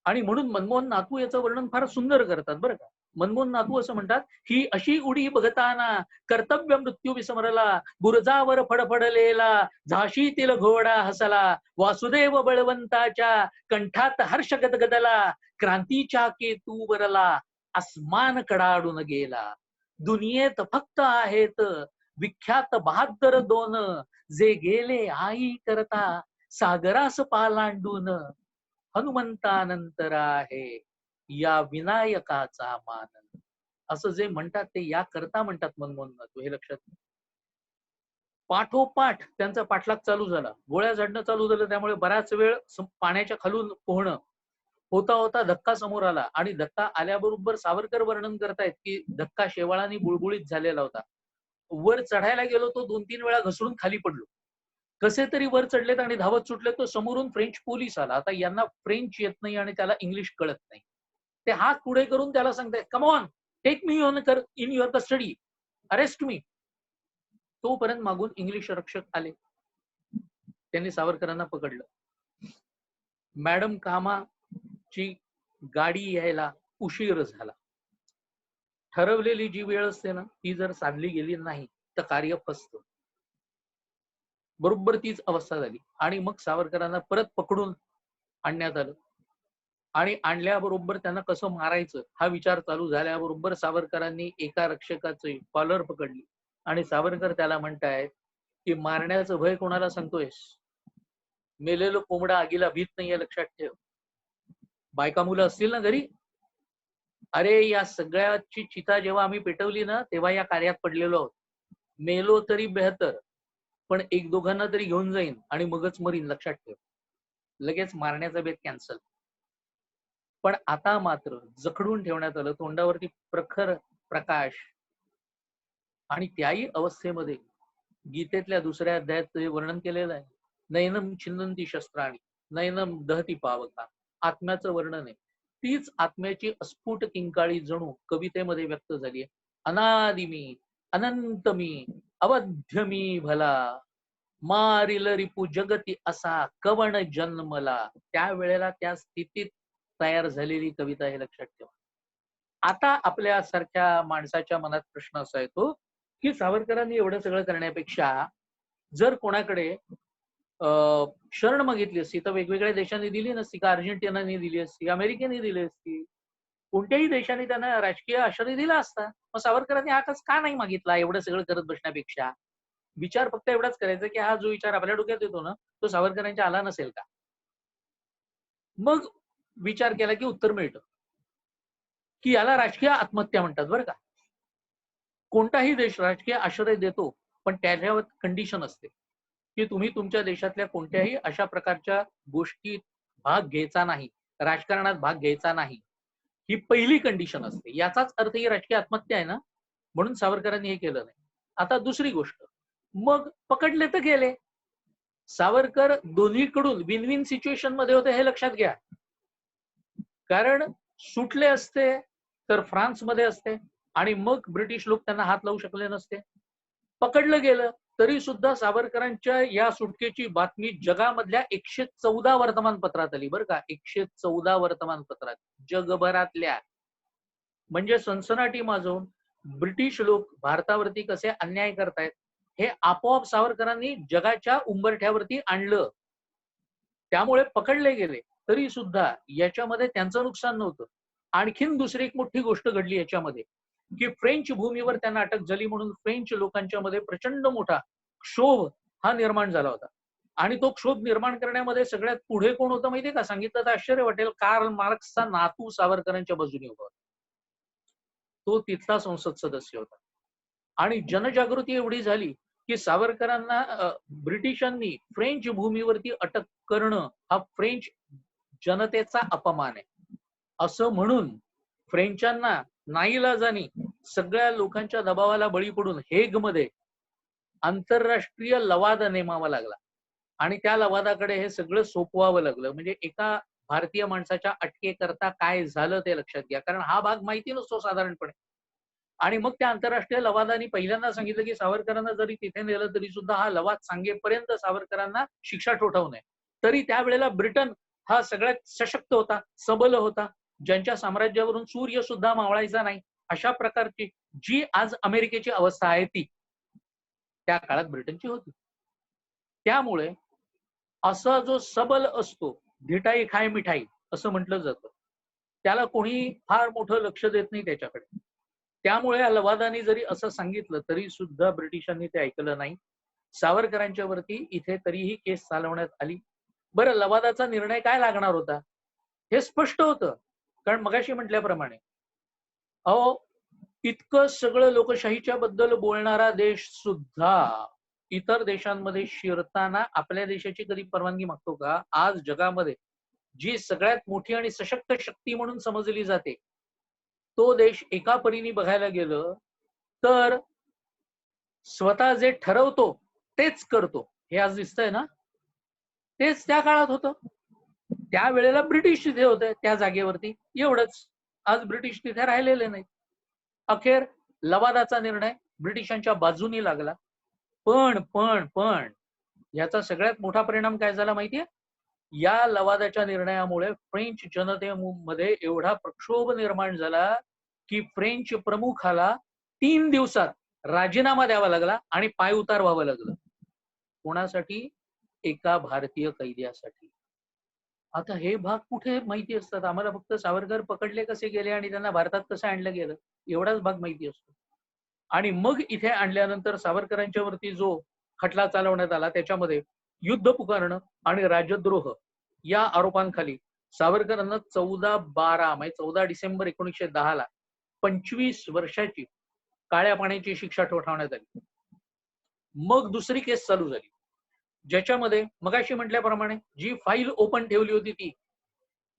आणि म्हणून मनमोहन नातू याचं वर्णन फार सुंदर करतात बरं का. मनमोहन नातू असं म्हणतात, ही अशी उडी बघताना कर्तव्य मृत्यू विसमरला, बुरजावर फडफडलेला झाशीतील घोडा हसला, वासुदेव बळवंताच्या कंठात हर्ष गदगदला, क्रांतीच्या केतूवरला अस्मान कडाडून गेला. दुनियेत फक्त आहेत विख्यात बहादर दोन, जे गेले आई करता सागरास पालांडून. हनुमंतानंतर आहे या विनायकाचा मान. असं जे म्हणतात ते या करता म्हणतात मनमोहन नातू, हे लक्षात घ्या. पाठोपाठ त्यांचा पाठलाग चालू झाला, गोळ्या झाडणं चालू झालं. त्यामुळे बराच वेळ पाण्याच्या खालून पोहणं. होता होता धक्का समोर आला आणि धक्का आल्याबरोबर सावरकर वर्णन करतायत की धक्का शेवाळाने बुळबुळीत झालेला होता. वर चढायला गेलो तो 2-3 वेळा घसरून खाली पडलो. कसे तरी वर चढलेत आणि धावत सुटले, तो समोरून फ्रेंच पोलीस आला. आता यांना फ्रेंच येत नाही आणि त्याला इंग्लिश कळत नाही. ते हात पुढे करून त्याला सांगतायत, come on, take me in your custody, arrest me. तोपर्यंत मागून इंग्लिश रक्षक आले. त्यांनी सावरकरांना पकडलं. मॅडम कामाची गाडी यायला उशीर झाला. ठरवलेली जी वेळ असते ना, ती जर साधली गेली नाही तर कार्य फसतं. बरोबर तीच अवस्था झाली आणि मग सावरकरांना परत पकडून आणण्यात आलं. आणि आणल्याबरोबर त्यांना कसं मारायचं हा विचार चालू झाल्याबरोबर सावरकरांनी एका रक्षकाची कॉलर पकडली आणि सावरकर त्याला म्हणतायत की मारण्याचं भय कोणाला सांगतोयस? मेलेलं कोंबडा आगीला भीत नाहीये, लक्षात ठेव. बायका मुलं असतील ना घरी, अरे या सगळ्याची चिता जेव्हा आम्ही पेटवली ना तेव्हा या कार्यात पडलेलो आहोत. मेलो तरी बेहतर, पण एक दोघांना तरी घेऊन जाईन आणि मगच मरीन, लक्षात ठेव. लगेच मारण्याचा बेत कॅन्सल. पण आता मात्र जखडून ठेवण्यात आलं, तोंडावरती प्रखर प्रकाश, आणि त्याही अवस्थेमध्ये गीतेतल्या दुसऱ्या अध्यायात ते वर्णन केलेलं आहे. नयनम छिन्नंती शस्त्राणी नयनम दहती पावका, आत्म्याचं वर्णन आहे. तीच आत्म्याची अस्फुट किंकाळी जणू कवितेमध्ये व्यक्त झाली आहे. अनादि मी, अनंत मी, अवध्य मी भला, मारिल रिपू जगती असा कवण जन्मला. त्यावेळेला त्या स्थितीत तयार झालेली कविता हे लक्षात ठेवा. आता आपल्या सारख्या माणसाच्या मनात प्रश्न असा येतो की सावरकरांनी एवढं सगळं करण्यापेक्षा जर कोणाकडे शरण मागितली असती तर वेगवेगळ्या देशांनी दिली नसती का? अर्जेंटिनाने दिली असती, अमेरिकेने दिली असती, कोणत्याही देशाने त्यांना राजकीय आश्रय दिला असता. मग सावरकरांनी हा का नाही मागितला एवढं सगळं करत बसण्यापेक्षा? विचार फक्त एवढाच करायचा की हा जो विचार आपल्या डोक्यात येतो ना तो सावरकरांच्या आला नसेल का? मग विचार केला की उत्तर मिळतं की याला राजकीय आत्महत्या म्हणतात बरं का. कोणताही देश राजकीय आश्रय देतो, पण त्याच्यावर कंडिशन असते की तुम्ही तुमच्या देशातल्या कोणत्याही अशा प्रकारच्या गोष्टीत भाग घ्यायचा नाही, राजकारणात भाग घ्यायचा नाही, ही पहिली कंडिशन असते. याचाच अर्थ ही राजकीय आत्महत्या आहे ना, म्हणून सावरकरांनी हे केलं नाही. आता दुसरी गोष्ट, मग पकडले तर गेले. सावरकर दोन्हीकडून विन विन सिच्युएशन मध्ये होते हे लक्षात घ्या. कारण सुटले असते तर फ्रान्समध्ये असते आणि मग ब्रिटिश लोक त्यांना हात लावू शकले नसते. पकडलं गेलं तरी सुद्धा सावरकरांच्या या सुटकेची बातमी जगामधल्या 114 वर्तमानपत्रात आली बरं का. 114 वर्तमानपत्रात जगभरातल्या. म्हणजे सनसनाटी माजवून ब्रिटिश लोक भारतावरती कसे अन्याय करतायत हे आपोआप सावरकरांनी जगाच्या उंबरठ्यावरती आणलं. त्यामुळे पकडले गेले तरी सुद्धा याच्यामध्ये त्यांचं नुकसान नव्हतं. आणखीन दुसरी एक मोठी गोष्ट घडली याच्यामध्ये की फ्रेंच भूमीवर त्यांना अटक झाली म्हणून फ्रेंच लोकांच्या मध्ये प्रचंड मोठा क्षोभ हा निर्माण झाला होता. आणि तो क्षोभ निर्माण करण्यामध्ये सगळ्यात पुढे कोण होतं माहितीये का? सांगितलं तर आश्चर्य वाटेल, कार्ल मार्क्सचा नातू सावरकरांच्या बाजूने उभा होता. तो तिथला संसद सदस्य होता. आणि जनजागृती एवढी झाली की सावरकरांना ब्रिटिशांनी फ्रेंच भूमीवरती अटक करणं हा फ्रेंच जनतेचा अपमान आहे असं म्हणून फ्रेंचांना नाईलाजानी सगळ्या लोकांच्या दबावाला बळी पडून हेग मध्ये आंतरराष्ट्रीय लवाद नेमावा लागला. आणि त्या लवादाकडे हे सगळं सोपवावं लागलं. म्हणजे एका भारतीय माणसाच्या अटकेकरता काय झालं ते लक्षात घ्या, कारण हा भाग माहिती नसतो साधारणपणे. आणि मग त्या आंतरराष्ट्रीय लवादानी पहिल्यांदा सांगितलं की सावरकरांना जरी तिथे नेलं तरी सुद्धा हा लवाद सांगेपर्यंत सावरकरांना शिक्षा ठोठावू नये. तरी त्यावेळेला ब्रिटन हा सगळ्यात सशक्त होता, सबल होता, ज्यांच्या साम्राज्यावरून सूर्य सुद्धा मावळायचा नाही, अशा प्रकारची जी आज अमेरिकेची अवस्था आहे ती त्या काळात ब्रिटनची होती. त्यामुळे असा जो सबल असतो, धिटाई खाय मिठाई असं म्हटलं जातं, त्याला कोणी फार मोठं लक्ष देत नाही त्याच्याकडे. त्यामुळे या लवादाने जरी असं सांगितलं तरी सुद्धा ब्रिटिशांनी ते ऐकलं नाही. सावरकरांच्या वरती इथे तरीही केस चालवण्यात आली. बरं, लवादाचा निर्णय काय लागणार होता हे स्पष्ट होतं, कारण मगाशी म्हटल्याप्रमाणे अहो इतकं सगळं लोकशाहीच्या बद्दल बोलणारा देश सुद्धा इतर देशांमध्ये शिरताना आपल्या देशाची कधी परवानगी मागतो का? आज जगामध्ये जी सगळ्यात मोठी आणि सशक्त शक्ती म्हणून समजली जाते तो देश एका परीने बघायला गेलं तर स्वतः जे ठरवतो तेच करतो हे आज दिसतंय ना. तेच त्या काळात होतं. त्यावेळेला ब्रिटिश तिथे होते त्या जागेवरती, एवढंच. आज ब्रिटिश तिथे राहिलेले नाही. अखेर लवादाचा निर्णय ब्रिटिशांच्या बाजूनी लागला. पण याचा सगळ्यात मोठा परिणाम काय झाला माहितीये? या लवादाच्या निर्णयामुळे फ्रेंच जनतेमध्ये एवढा प्रक्षोभ निर्माण झाला की फ्रेंच प्रमुखाला 3 दिवसात राजीनामा द्यावा लागला आणि पायउतार व्हावं लागलं. कोणासाठी? एका भारतीय कैद्यासाठी. आता हे भाग कुठे माहिती असतात आम्हाला? फक्त सावरकर पकडले कसे गेले आणि त्यांना भारतात कसं आणलं गेलं एवढाच भाग माहिती असतो. आणि मग इथे आणल्यानंतर सावरकरांच्या वरती जो खटला चालवण्यात आला त्याच्यामध्ये युद्ध पुकारणं आणि राजद्रोह या आरोपांखाली सावरकरांना 14/12 म्हणजे 14 डिसेंबर 1910 25 वर्षाची काळ्या पाण्याची शिक्षा ठोठावण्यात आली. मग दुसरी केस चालू झाली, ज्याच्यामध्ये मगाशी म्हटल्याप्रमाणे जी फाईल ओपन ठेवली होती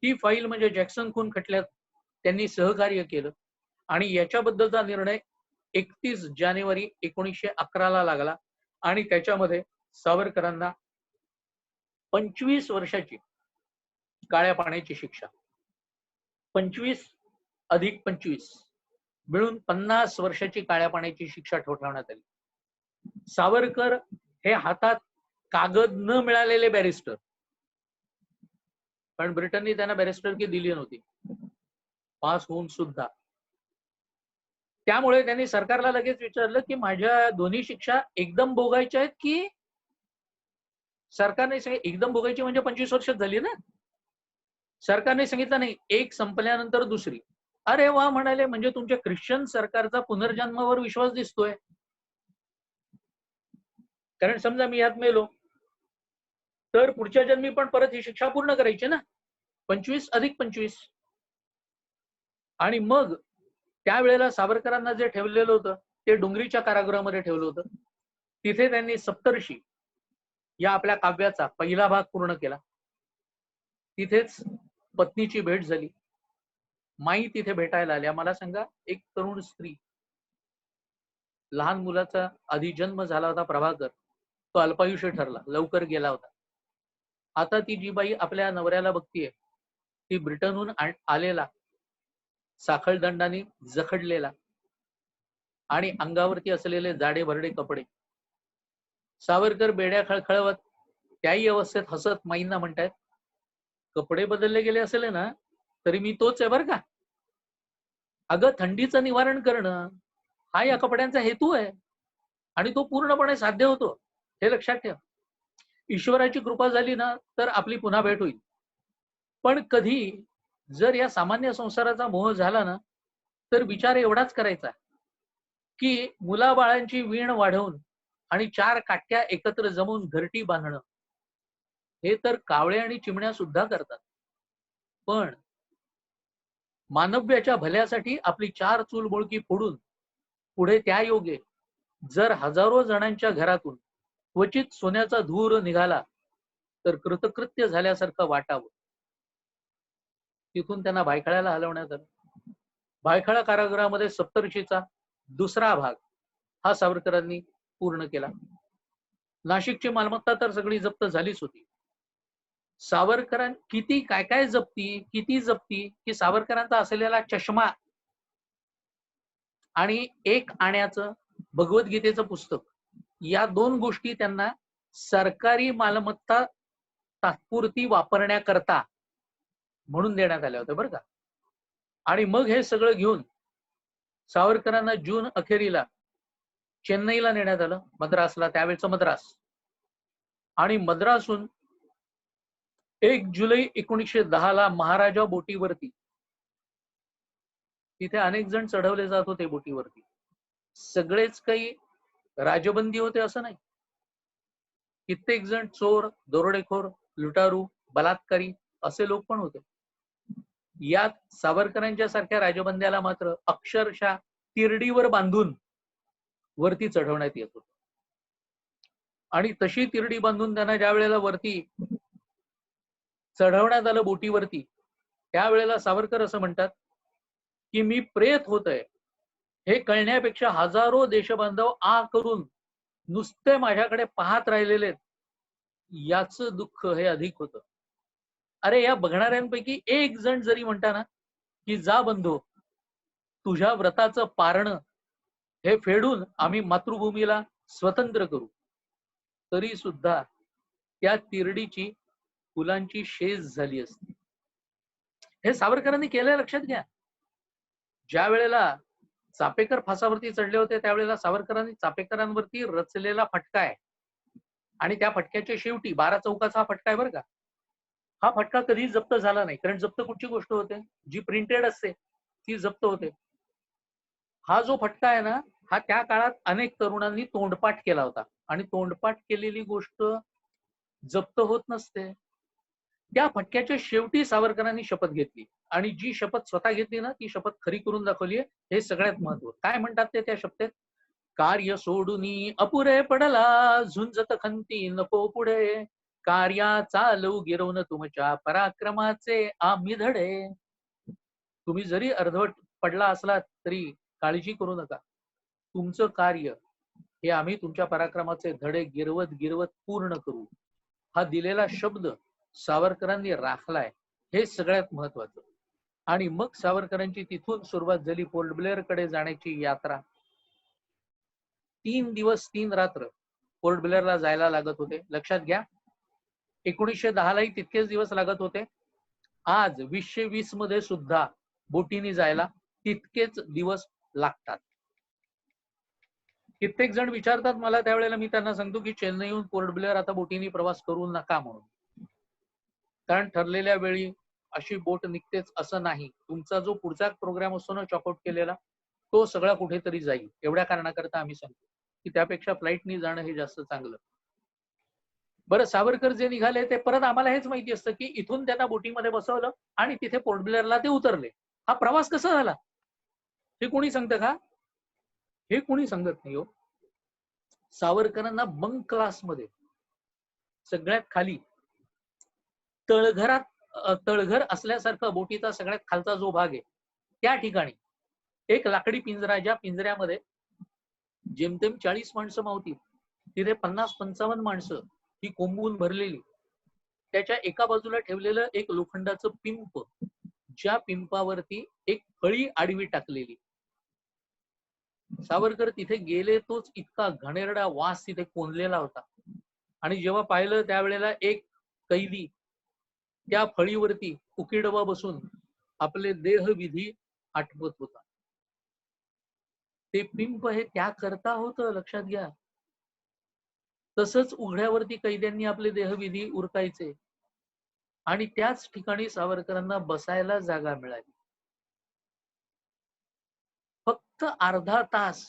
ती फाईल म्हणजे जॅक्सन खून खटल्यात त्यांनी सहकार्य केलं आणि याच्याबद्दलचा निर्णय 31 जानेवारी 1911 लागला आणि त्याच्यामध्ये सावरकरांना 25 वर्षाची काळ्या पाण्याची शिक्षा, 25 अधिक 25 मिळून 50 वर्षाची काळ्या पाण्याची शिक्षा ठोठावण्यात आली. सावरकर हे हातात कागद न मिळालेले बॅरिस्टर, कारण ब्रिटनने त्यांना बॅरिस्टरकी दिली नव्हती पास होऊन सुद्धा. त्यामुळे त्यांनी सरकारला लगेच विचारलं की माझ्या दोन्ही शिक्षा एकदम भोगायच्या आहेत की सरकारने एकदम भोगायची म्हणजे 25 वर्षात झाली ना. सरकारने सांगितलं नाही, एक संपल्यानंतर दुसरी. अरे वा म्हणाले, म्हणजे तुमच्या ख्रिश्चन सरकारचा पुनर्जन्मावर विश्वास दिसतोय. कारण समजा मी यात मेलो तर पुढच्या जन्मी पण परत ही शिक्षा पूर्ण करायची ना, 25 अधिक 25. आणि मग त्यावेळेला सावरकरांना जे ठेवलेलं होतं ते डोंगरीच्या कारागृहामध्ये ठेवलं होतं. तिथे त्यांनी सप्तर्षी या आपल्या काव्याचा पहिला भाग पूर्ण केला. तिथेच पत्नीची भेट झाली. माई तिथे भेटायला आल्या. मला सांगा, एक तरुण स्त्री, लहान मुलाचा आधी जन्म झाला होता प्रभाकर, तो अल्पायुष्य ठरला, लवकर गेला होता. आता ती जी बाई आपल्या नवऱ्याला बघतीये ती ब्रिटनहून आलेला, साखळदंडाने जखडलेला आणि अंगावरती असलेले जाडे भरडे कपडे. सावरकर बेड्या खळखळवत त्याही अवस्थेत हसत माईंना म्हणतायत, कपडे बदलले गेले असेल ना तरी मी तोच आहे बर का. अगं, थंडीचं निवारण करणं हा या कपड्यांचा हेतू आहे आणि तो पूर्णपणे साध्य होतो, हे लक्षात ठेव. ईश्वराची कृपा झाली ना तर आपली पुन्हा भेट होईल. पण कधी जर या सामान्य संसाराचा मोह झाला ना तर विचार एवढाच करायचा की मुलाबाळांची वीण वाढवून आणि 4 काट्या एकत्र जमवून घरटी बांधणं हे तर कावळे आणि चिमण्या सुद्धा करतात. पण मानव्याच्या भल्यासाठी आपली 4 चूलबोळकी फोडून पुढे त्या योगे जर हजारो जणांच्या घरातून क्वचित सोन्याचा धूर निघाला तर कृतकृत्य झाल्यासारखं वाटावं. तिथून त्यांना भायखळ्याला हलवण्यात आलं. भायखळा कारागृहामध्ये सप्तर्षीचा दुसरा भाग हा सावरकरांनी पूर्ण केला. नाशिकची मालमत्ता तर सगळी जप्त झालीच होती. सावरकरां किती काय काय किती जप्ती की सावरकरांचा असलेला चष्मा आणि 1 आण्याचं भगवद्गीतेचं पुस्तक, या 2 गोष्टी त्यांना सरकारी मालमत्ता तात्पुरती वापरण्याकरता म्हणून देण्यात आल्या होत्या बरं का. आणि मग हे सगळं घेऊन सावरकरांना जून अखेरीला चेन्नईला नेण्यात आलं, मद्रासला, त्यावेळचं मद्रास. आणि मद्रासहून 1 जुलै 1910 महाराजा बोटीवरती, तिथे अनेक जण चढवले जात होते बोटीवरती. सगळेच काही राजबंदी होते असं नाही. कित्येक जण चोर, दरोडेखोर, लुटारू, बलात्कारी असे लोक पण होते. यात सावरकरांच्या सारख्या राजबंद्याला मात्र अक्षरशः तिरडीवर बांधून वरती चढवण्यात येत होतं. आणि तशी तिरडी बांधून त्यांना ज्या वेळेला वरती चढवण्यात आलं बोटीवरती, त्यावेळेला सावरकर असं म्हणतात की मी प्रेत होतय हे कळण्यापेक्षा हजारो देशबांधव आ करून नुसते माझ्याकडे पाहत राहिलेले याच दुःख हे अधिक होतं. अरे, या बघणाऱ्यांपैकी एक जण जरी म्हणता ना की जा बंधू, तुझ्या व्रताचं पारणं हे फेडून आम्ही मातृभूमीला स्वतंत्र करू, तरी सुद्धा त्या तिरडीची फुलांची शेज झाली असती. हे सावरकरांनी केलंय, लक्षात घ्या. ज्या वेळेला चापेकर फासावरती चढले होते त्यावेळेला सावरकरांनी चापेकरांवरती रचलेला फटका आहे आणि त्या फटक्याच्या शेवटी 12 चौकाचा हा फटका आहे बरं का. हा फटका कधी जप्त झाला नाही, कारण जप्त कुठची गोष्ट होते, जी प्रिंटेड असते ती जप्त होते. हा जो फटका आहे ना, हा त्या काळात अनेक तरुणांनी तोंडपाठ केला होता आणि तोंडपाठ केलेली गोष्ट जप्त होत नसते. त्या फटक्याच्या शेवटी सावरकरांनी शपथ घेतली आणि जी शपथ स्वतः घेतली ना ती शपथ खरी करून दाखवली. हे सगळ्यात महत्व. काय म्हणतात ते त्या शपथेत? कार्य सोडूनी अपुरे पडला, झुंजत खंती नको पुढे, कार्या चालू गिरवून तुमच्या पराक्रमाचे आम्ही धडे. तुम्ही जरी अर्धवट पडला असला तरी काळजी करू नका. तुमचं कार्य हे आम्ही तुमच्या पराक्रमाचे धडे गिरवत गिरवत पूर्ण करू. हा दिलेला शब्द सावरकरांनी राखलाय, हे सगळ्यात महत्वाचं. आणि मग सावरकरांची तिथून सुरुवात झाली पोर्ट ब्लेअर कडे जाण्याची यात्रा. 3 दिवस 3 रात्र पोर्ट ब्लेअरला जायला लागत होते. लक्षात घ्या, 1910 लाही तितकेच दिवस लागत होते. आज 2020 मध्ये सुद्धा बोटीने जायला तितकेच दिवस लागतात. कित्येक जण विचारतात मला, त्यावेळेला मी त्यांना सांगतो की चेन्नईहून पोर्ट ब्लेअर आता बोटीने प्रवास करू नका म्हणून. कारण ठरलेल्या वेळी अशी बोट निघतेच असं नाही. तुमचा जो पुढचा प्रोग्राम असतो ना चॉकआउट केलेला, तो सगळा कुठेतरी जाईल. एवढ्या कारणाकरता आम्ही सांगतो की त्यापेक्षा फ्लाईटनी जाणं हे जास्त चांगलं. बरं, सावरकर जे निघाले ते परत आम्हाला हेच माहिती असतं की इथून त्यांना बोटीमध्ये बसवलं आणि तिथे पोर्ट ब्लेअरला ते उतरले. हा प्रवास कसा झाला हे कोणी सांगतं का? हे कोणी सांगत नाही हो. सावरकरांना बंक क्लासमध्ये सगळ्यात खाली तळघर असल्यासारखं बोटीचा सगळ्यात खालचा जो भाग आहे त्या ठिकाणी एक लाकडी पिंजरा, ज्या पिंजऱ्यामध्ये जेमतेम 40 माणसं मावतील, तिथे 50-55 माणसं ही कोंबून भरलेली. त्याच्या एका बाजूला ठेवलेलं एक लोखंडाचं पिंप, ज्या पिंपावरती एक फळी आडवी टाकलेली. सावरकर तिथे गेले, तोच इतका घाणेरडा वास तिथे कोंदलेला होता. आणि जेव्हा पाहिलं त्यावेळेला एक कैदी त्या फळीवरती उकिडवा बसून आपले देहविधी आठवत होता. ते पिंप हे त्या करता होतं, लक्षात घ्या. तसंच उघड्यावरती कैद्यांनी आपले देहविधी उरकायचे आणि त्याच ठिकाणी सावरकरांना बसायला जागा मिळाली. फक्त अर्धा तास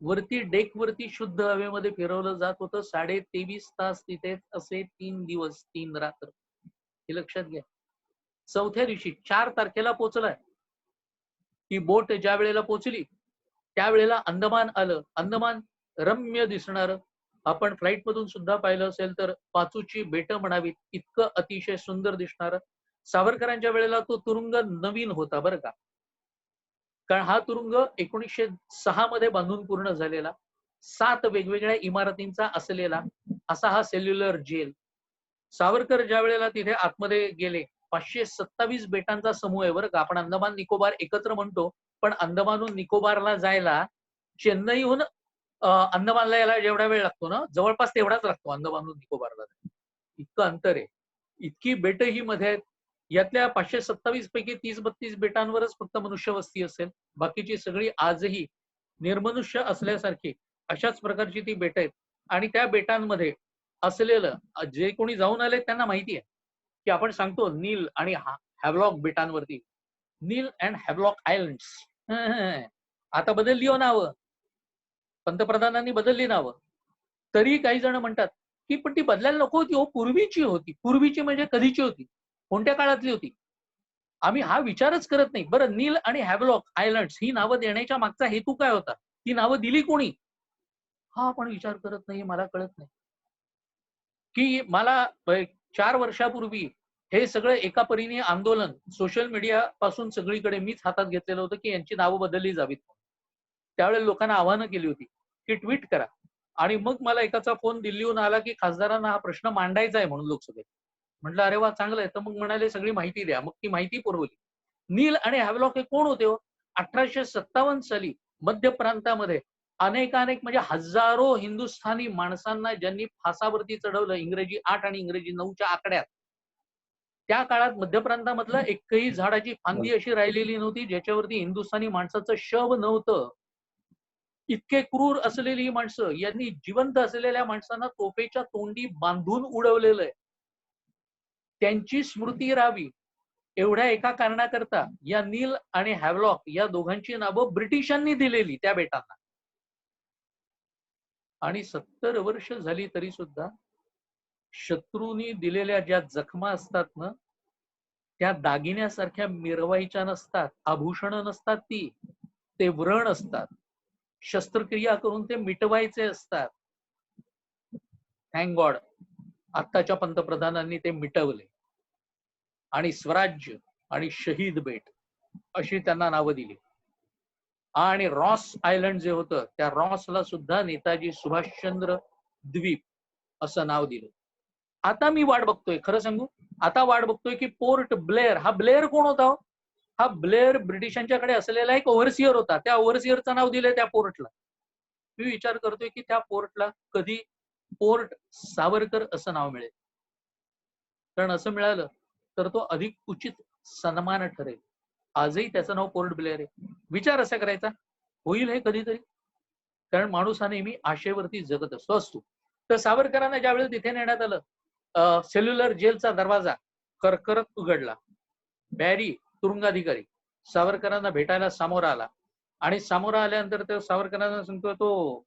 वरती डेक वरती शुद्ध हवेमध्ये फिरवलं जात होतं. 23.5 तास तिथे असे 3 दिवस 3 रात्र. हे लक्षात घ्या. चौथ्या दिवशी 4 तारखेला पोहोचलाय. ही बोट ज्या वेळेला पोहोचली त्यावेळेला अंदमान आलं. अंदमान रम्य दिसणार, आपण फ्लाईट मधून सुद्धा पाहिलं असेल तर पाचूची बेटं म्हणावीत इतकं अतिशय सुंदर दिसणार. सावरकरांच्या वेळेला तो तुरुंग नवीन होता बरं का, कारण हा तुरुंग 1906 मध्ये बांधून पूर्ण झालेला, 7 वेगवेगळ्या इमारतींचा असलेला असा हा सेल्युलर जेल. सावरकर ज्या वेळेला तिथे आतमध्ये गेले, 527 बेटांचा समूह आहे बरं का. आपण अंदमान निकोबार एकत्र म्हणतो, पण अंदमानहून निकोबारला जायला चेन्नईहून अंदमानला यायला जेवढा वेळ लागतो ना, जवळपास तेवढाच लागतो अंदमानहून निकोबारला. इतकं अंतर आहे, इतकी बेट ही मध्ये आहेत. यातल्या 527 पैकी 30-32 बेटांवरच फक्त मनुष्यवस्ती असेल, बाकीची सगळी आजही निर्मनुष्य असल्यासारखी अशाच प्रकारची ती बेट आहेत. आणि त्या बेटांमध्ये असलेलं, जे कोणी जाऊन आले त्यांना माहिती आहे की आपण सांगतो नील आणि हॅव्लॉक बेटांवरती, नील अँड हॅव्लॉक आयलंड्स. आता बदलली हो नावं, पंतप्रधानांनी बदलली नावं. तरी काही जण म्हणतात की पण ती बदलायला नको होती हो, पूर्वीची होती. पूर्वीची म्हणजे कधीची होती, कोणत्या काळातली होती? आम्ही हा विचारच करत नाही. बरं, नील आणि हॅव्लॉक आयलंड्स ही नावं देण्याच्या मागचा हेतू काय होता? ती नावं दिली कोणी? हा आपण विचार करत नाही. मला कळत नाही की मला 4 वर्षापूर्वी हे सगळं एका परीने आंदोलन सोशल मीडिया पासून सगळीकडे मीच हातात घेतलेलं होतं की यांची नावं बदलली जावीत. त्यावेळेला लोकांना आव्हानं केली होती की ट्विट करा. आणि मग मला एकाचा फोन दिल्लीहून आला की खासदारांना हा प्रश्न मांडायचा आहे म्हणून लोकसभेत. म्हटलं अरे वा, चांगलं आहे. तर मग म्हणाले सगळी माहिती द्या. मग ती माहिती पुरवली. नील आणि हॅव्लॉक हे कोण होते हो? 1857 साली मध्य प्रांतामध्ये अनेक म्हणजे हजारो हिंदुस्थानी माणसांना ज्यांनी फासावरती चढवलं इंग्रजी 8 आणि इंग्रजी 9च्या आकड्यात. त्या काळात मध्य प्रांतामधलं एकही झाडाची फांदी अशी राहिलेली नव्हती ज्याच्यावरती हिंदुस्थानी माणसाचं शव नव्हतं. इतके क्रूर असलेली माणसं यांनी जिवंत असलेल्या माणसांना तोफेच्या तोंडी बांधून उडवलेलं आहे. त्यांची स्मृती राहावी एवढ्या एका कारणाकरता या नील आणि हॅव्लॉक या दोघांची नावं ब्रिटिशांनी दिलेली त्या बेटांना. आणि 70 वर्ष झाली तरी सुद्धा शत्रूंनी दिलेल्या ज्या जखमा असतात ना, त्या दागिन्यासारख्या मिरवायच्या नसतात, आभूषण नसतात, ते व्रण असतात. शस्त्रक्रिया करून ते मिटवायचे असतात. थँक गॉड आत्ताच्या पंतप्रधानांनी ते मिटवले आणि स्वराज्य आणि शहीद बेट अशी त्यांना नावं दिली. आणि रॉस आयलंड जे होतं त्या रॉसला सुद्धा नेताजी सुभाषचंद्र द्वीप असं नाव दिलं. आता मी वाट बघतोय, खरं सांगू, आता वाट बघतोय की पोर्ट ब्लेअर, हा ब्लेअर कोण होता हो? हा ब्लेअर ब्रिटिशांच्याकडे असलेला एक ओव्हरसियर होता. त्या ओव्हरसियरचं नाव दिलंय त्या पोर्टला. मी विचार करतोय की त्या पोर्टला कधी पोर्ट सावरकर असं नाव मिळेल. कारण असं मिळालं तर तो अधिक उचित सन्मान ठरेल. आजही त्याचं नाव पोर्ट ब्लेअर आहे. विचार असा करायचा, होईल हे कधीतरी. कारण माणूस हा नेहमी आशेवरती जगत असतो. तर सावरकरांना ज्यावेळेस तिथे नेण्यात आलं, सेल्युलर जेलचा दरवाजा करकरत उघडला. बॅरी तुरुंगाधिकारी सावरकरांना भेटायला समोर आला आणि समोर आल्यानंतर तो सावरकरांना सांगतो, तो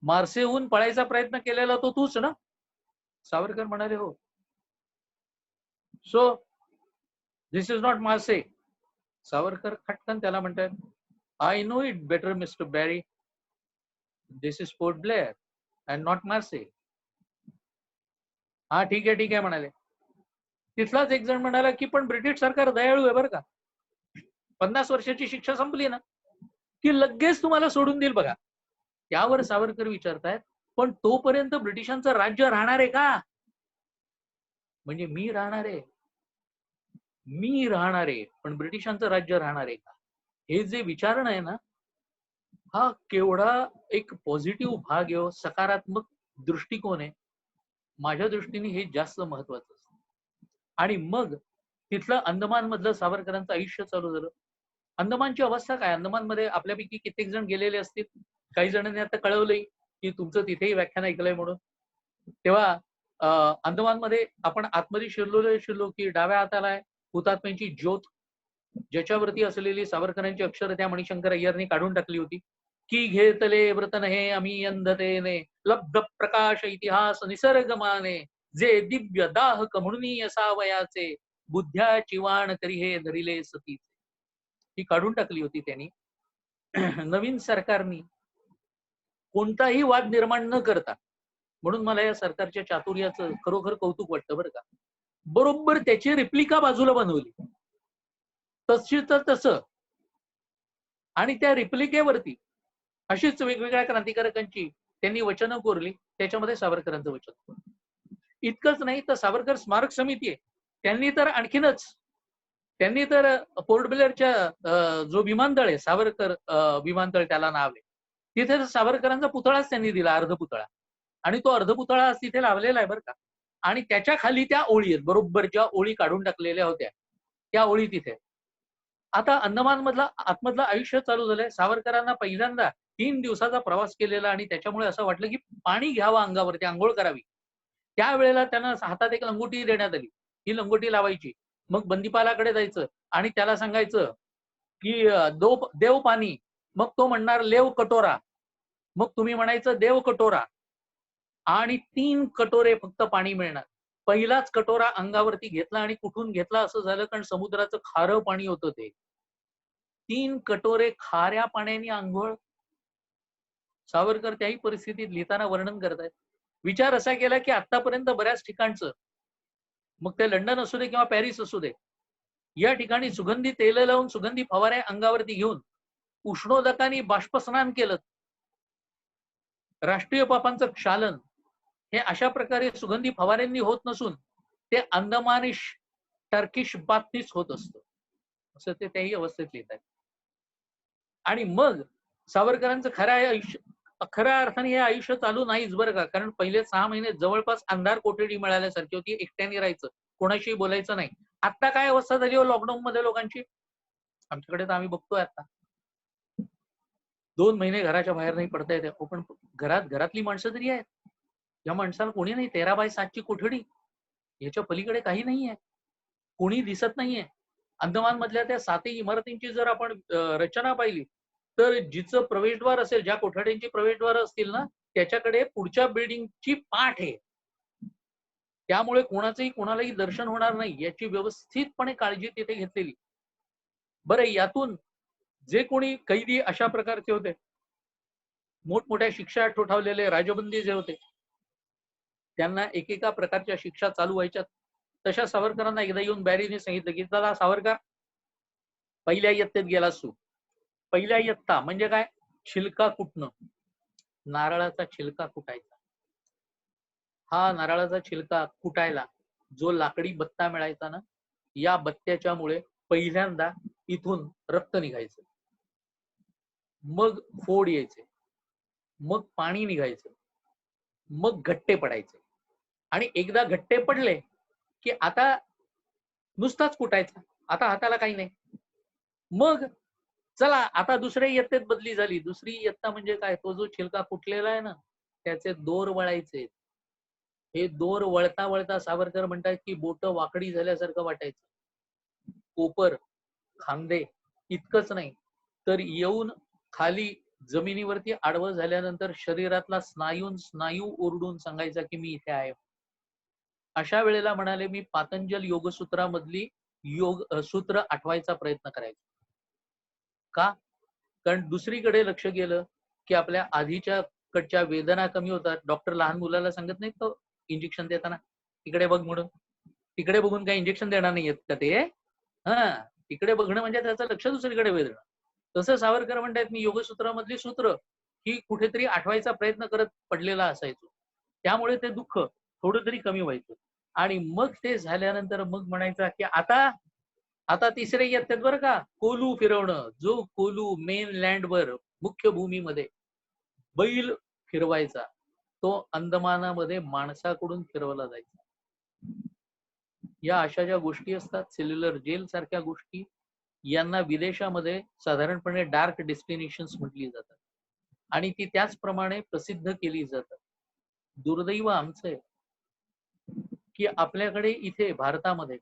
मार्सेहून पळायचा प्रयत्न केलेला तो तूच ना? सावरकर म्हणाले, हो. So this is not Marseilles. Savarkar खटकन त्याला म्हणतात, I know it better mister Barry, this is Port Blair and not Marseilles. हा ठीक आहे म्हणाले. तिथलाच एक जण म्हणाला की पण ब्रिटिश सरकार दयाळू आहे बरं का, 50 वर्षाची शिक्षा संपली ना की लगेच तुम्हाला सोडून देईल बघा. त्यावर सावरकर विचारतायत, पण तोपर्यंत ब्रिटिशांचं राज्य राहणार आहे का? म्हणजे मी राहणार आहे पण ब्रिटिशांचं राज्य राहणार आहे का? हे जे विचारणं आहे ना, हा केवढा एक पॉझिटिव्ह भाग आहे, सकारात्मक दृष्टिकोन आहे. माझ्या दृष्टीने हे जास्त महत्वाचं असतं. आणि मग तिथलं अंदमान मधलं सावरकरांचं आयुष्य चालू झालं. अंदमानची अवस्था काय, अंदमानमध्ये आपल्यापैकी कित्येक जण गेलेले असतील. काही जणांनी आता कळवलंय की तुमचं तिथेही व्याख्यान ऐकलंय म्हणून. तेव्हा अंदमानमध्ये आपण आतमध्ये शिरलो की डाव्या हाताला आहे हुतात्म्यांची ज्योत, ज्याच्यावरती असलेली सावरकरांची अक्षर त्या मणिशंकर अय्यरनी काढून टाकली होती की घेतले व्रतन हे आम्ही अंधतेने लब्ध प्रकाश इतिहास निसर्ग माने जे दिव्य दाहक म्हणून असावयाचे बुद्ध्या चिवाण तरी हे धरिले सतीचे. ही काढून टाकली होती त्यांनी. नवीन सरकारनी कोणताही वाद निर्माण न करता, म्हणून मला या सरकारच्या चातुर्याचं खरोखर कौतुक वाटतं बरं का, बरोबर त्याची रिप्लिका बाजूला बनवली तशी तर तसं. आणि त्या रिप्लिकेवरती अशीच वेगवेगळ्या क्रांतिकारकांची त्यांनी वचनं कोरली, त्याच्यामध्ये सावरकरांचं वचन. इतकंच नाही तर सावरकर स्मारक समिती आहे, त्यांनी तर पोर्ट ब्लेअरच्या जो विमानतळ आहे, सावरकर विमानतळ त्याला नाव आहे, तिथे सावरकरांचा पुतळाच त्यांनी दिला, अर्धपुतळा. आणि तो अर्धपुतळा आज तिथे लावलेला आहे बरं का. आणि त्याच्या खाली त्या ओळी आहेत, बरोबर ज्या ओळी काढून टाकलेल्या होत्या त्या ओळी तिथे. आता अंदमान मधला आतमधलं आयुष्य चालू झालंय. सावरकरांना पहिल्यांदा 3 दिवसाचा प्रवास केलेला आणि त्याच्यामुळे असं वाटलं की पाणी घ्यावं अंगावरती, आंघोळ करावी. त्यावेळेला त्यांना हातात एक लंगोटी देण्यात आली. ही लंगोटी लावायची, मग बंदीपालाकडे जायचं आणि त्याला सांगायचं की देव पाणी. मग तो म्हणणार लेव कटोरा, मग तुम्ही म्हणायचं देव कटोरा. आणि 3 कटोरे फक्त पाणी मिळणार. पहिलाच कटोरा अंगावरती घेतला आणि कुठून घेतला असं झालं, कारण समुद्राचं खारं पाणी होतं ते. 3 कटोरे खाऱ्या पाण्याने आंघोळ. सावरकर त्याही परिस्थितीत लिहिताना वर्णन करतायत. विचार असा केला की आतापर्यंत बऱ्याच ठिकाणचं, मग ते लंडन असू दे किंवा पॅरिस असू दे, या ठिकाणी सुगंधी तेल लावून सुगंधी फवाऱ्या अंगावरती घेऊन उष्णोदकाने बाष्पस्नान केलं. राष्ट्रीय पापांचं क्षालन हे अशा प्रकारे सुगंधी फवाऱ्यांनी होत नसून ते अंदमानिश टर्किश बाबतीत होत असतं, असं ते त्याही अवस्थेत लिहित आहेत. आणि मग सावरकरांचं खऱ्या अर्थाने हे आयुष्य चालू नाहीच बरं का, कारण पहिले 6 महिने जवळपास अंधार कोठडी मिळाल्यासारखी होती. एकट्याने राहायचं, कोणाशी बोलायचं नाही. आता काय अवस्था झाली हो लॉकडाऊन मध्ये लोकांची, आमच्याकडे तर आम्ही बघतोय आता 2 महिने घराच्या बाहेर नाही पडता येते. पण घरातली माणसं तरी आहेत. या माणसाला कोणी नाही. 13x7 कोठडी, याच्या पलीकडे काही नाहीये, कोणी दिसत नाहीये. अंदमान मधल्या त्या 7 इमारतींची जर आपण रचना पाहिली तर जिचं प्रवेशद्वार असेल, ज्या कोठड्यांची प्रवेशद्वार असतील ना, त्याच्याकडे पुढच्या बिल्डिंगची पाठ आहे. त्यामुळे कोणालाही दर्शन होणार नाही याची व्यवस्थितपणे काळजी तिथे घेतलेली. बरं, यातून जे कोणी कैदी अशा प्रकारचे होते, मोठमोठ्या शिक्षा ठोठावलेले राजबंदी जे होते, त्यांना एकेका प्रकारच्या शिक्षा चालू व्हायच्या. तशा सावरकरांना एकदा येऊन बॅरीने सांगितलं की दादा सावरकर, पहिल्या इयत्तेत गेलास तू. पहिल्या इयत्ता म्हणजे काय? छिलका कुटणं, नारळाचा छिलका कुटायचा. हा नारळाचा छिलका कुटायला जो लाकडी बत्ता मिळायचा ना, या बत्त्याच्या मुळे पहिल्यांदा इथून रक्त निघायचं, मग फोड यायचे, मग पाणी निघायचं, मग घट्टे पडायचे. आणि एकदा घट्टे पडले की आता नुसताच कुटायचा, आता हाताला काही नाही. मग चला आता दुसऱ्या इयत्तेत बदली झाली. दुसरी इयत्ता म्हणजे काय? तो जो छिलका कुटलेला आहे ना, त्याचे दोर वळायचे. हे दोर वळता वळता सावरकर म्हणतात की बोट वाकडी झाल्यासारखं वाटायचं. कोपर, खांदे इतकंच नाही तर येऊन खाली जमिनीवरती आडवं झाल्यानंतर शरीरातला स्नायू ओरडून सांगायचा की मी इथे आहे. अशा वेळेला म्हणाले मी पातंजल योगसूत्रामधली सूत्र आठवायचा प्रयत्न करायचो. का? कारण दुसरीकडे लक्ष गेलं की आपल्या आधीच्या कडच्या वेदना कमी होतात. डॉक्टर लहान मुलाला सांगत नाहीत तो इंजेक्शन देताना, तिकडे बघ म्हणून. तिकडे बघून काय इंजेक्शन देणार नाहीयेत का ते? हा, तिकडे बघणं म्हणजे त्याचं लक्ष दुसरीकडे वेधणं. तसं सावरकर म्हणतात मी योगसूत्रामधली सूत्र ही कुठेतरी आठवायचा प्रयत्न करत पडलेला असायचो. त्यामुळे ते दुःख थोडं तरी कमी व्हायचं. आणि मग ते झाल्यानंतर मग म्हणायचा की आता तिसऱ्या इयत्तेत बरं का, कोलू फिरवणं. जो कोलू मेन लँडवर मुख्य भूमीमध्ये बैल फिरवायचा, तो अंदमानामध्ये माणसाकडून फिरवला जायचा. या अशा ज्या गोष्टी असतात, सेल्युलर जेल सारख्या गोष्टी, यांना विदेशामध्ये साधारणपणे डार्क डेस्टिनेशन्स म्हटली जातात आणि ती त्याचप्रमाणे प्रसिद्ध केली जातात. दुर्दैव आमचं आहे की आपल्याकडे इथे भारतामध्ये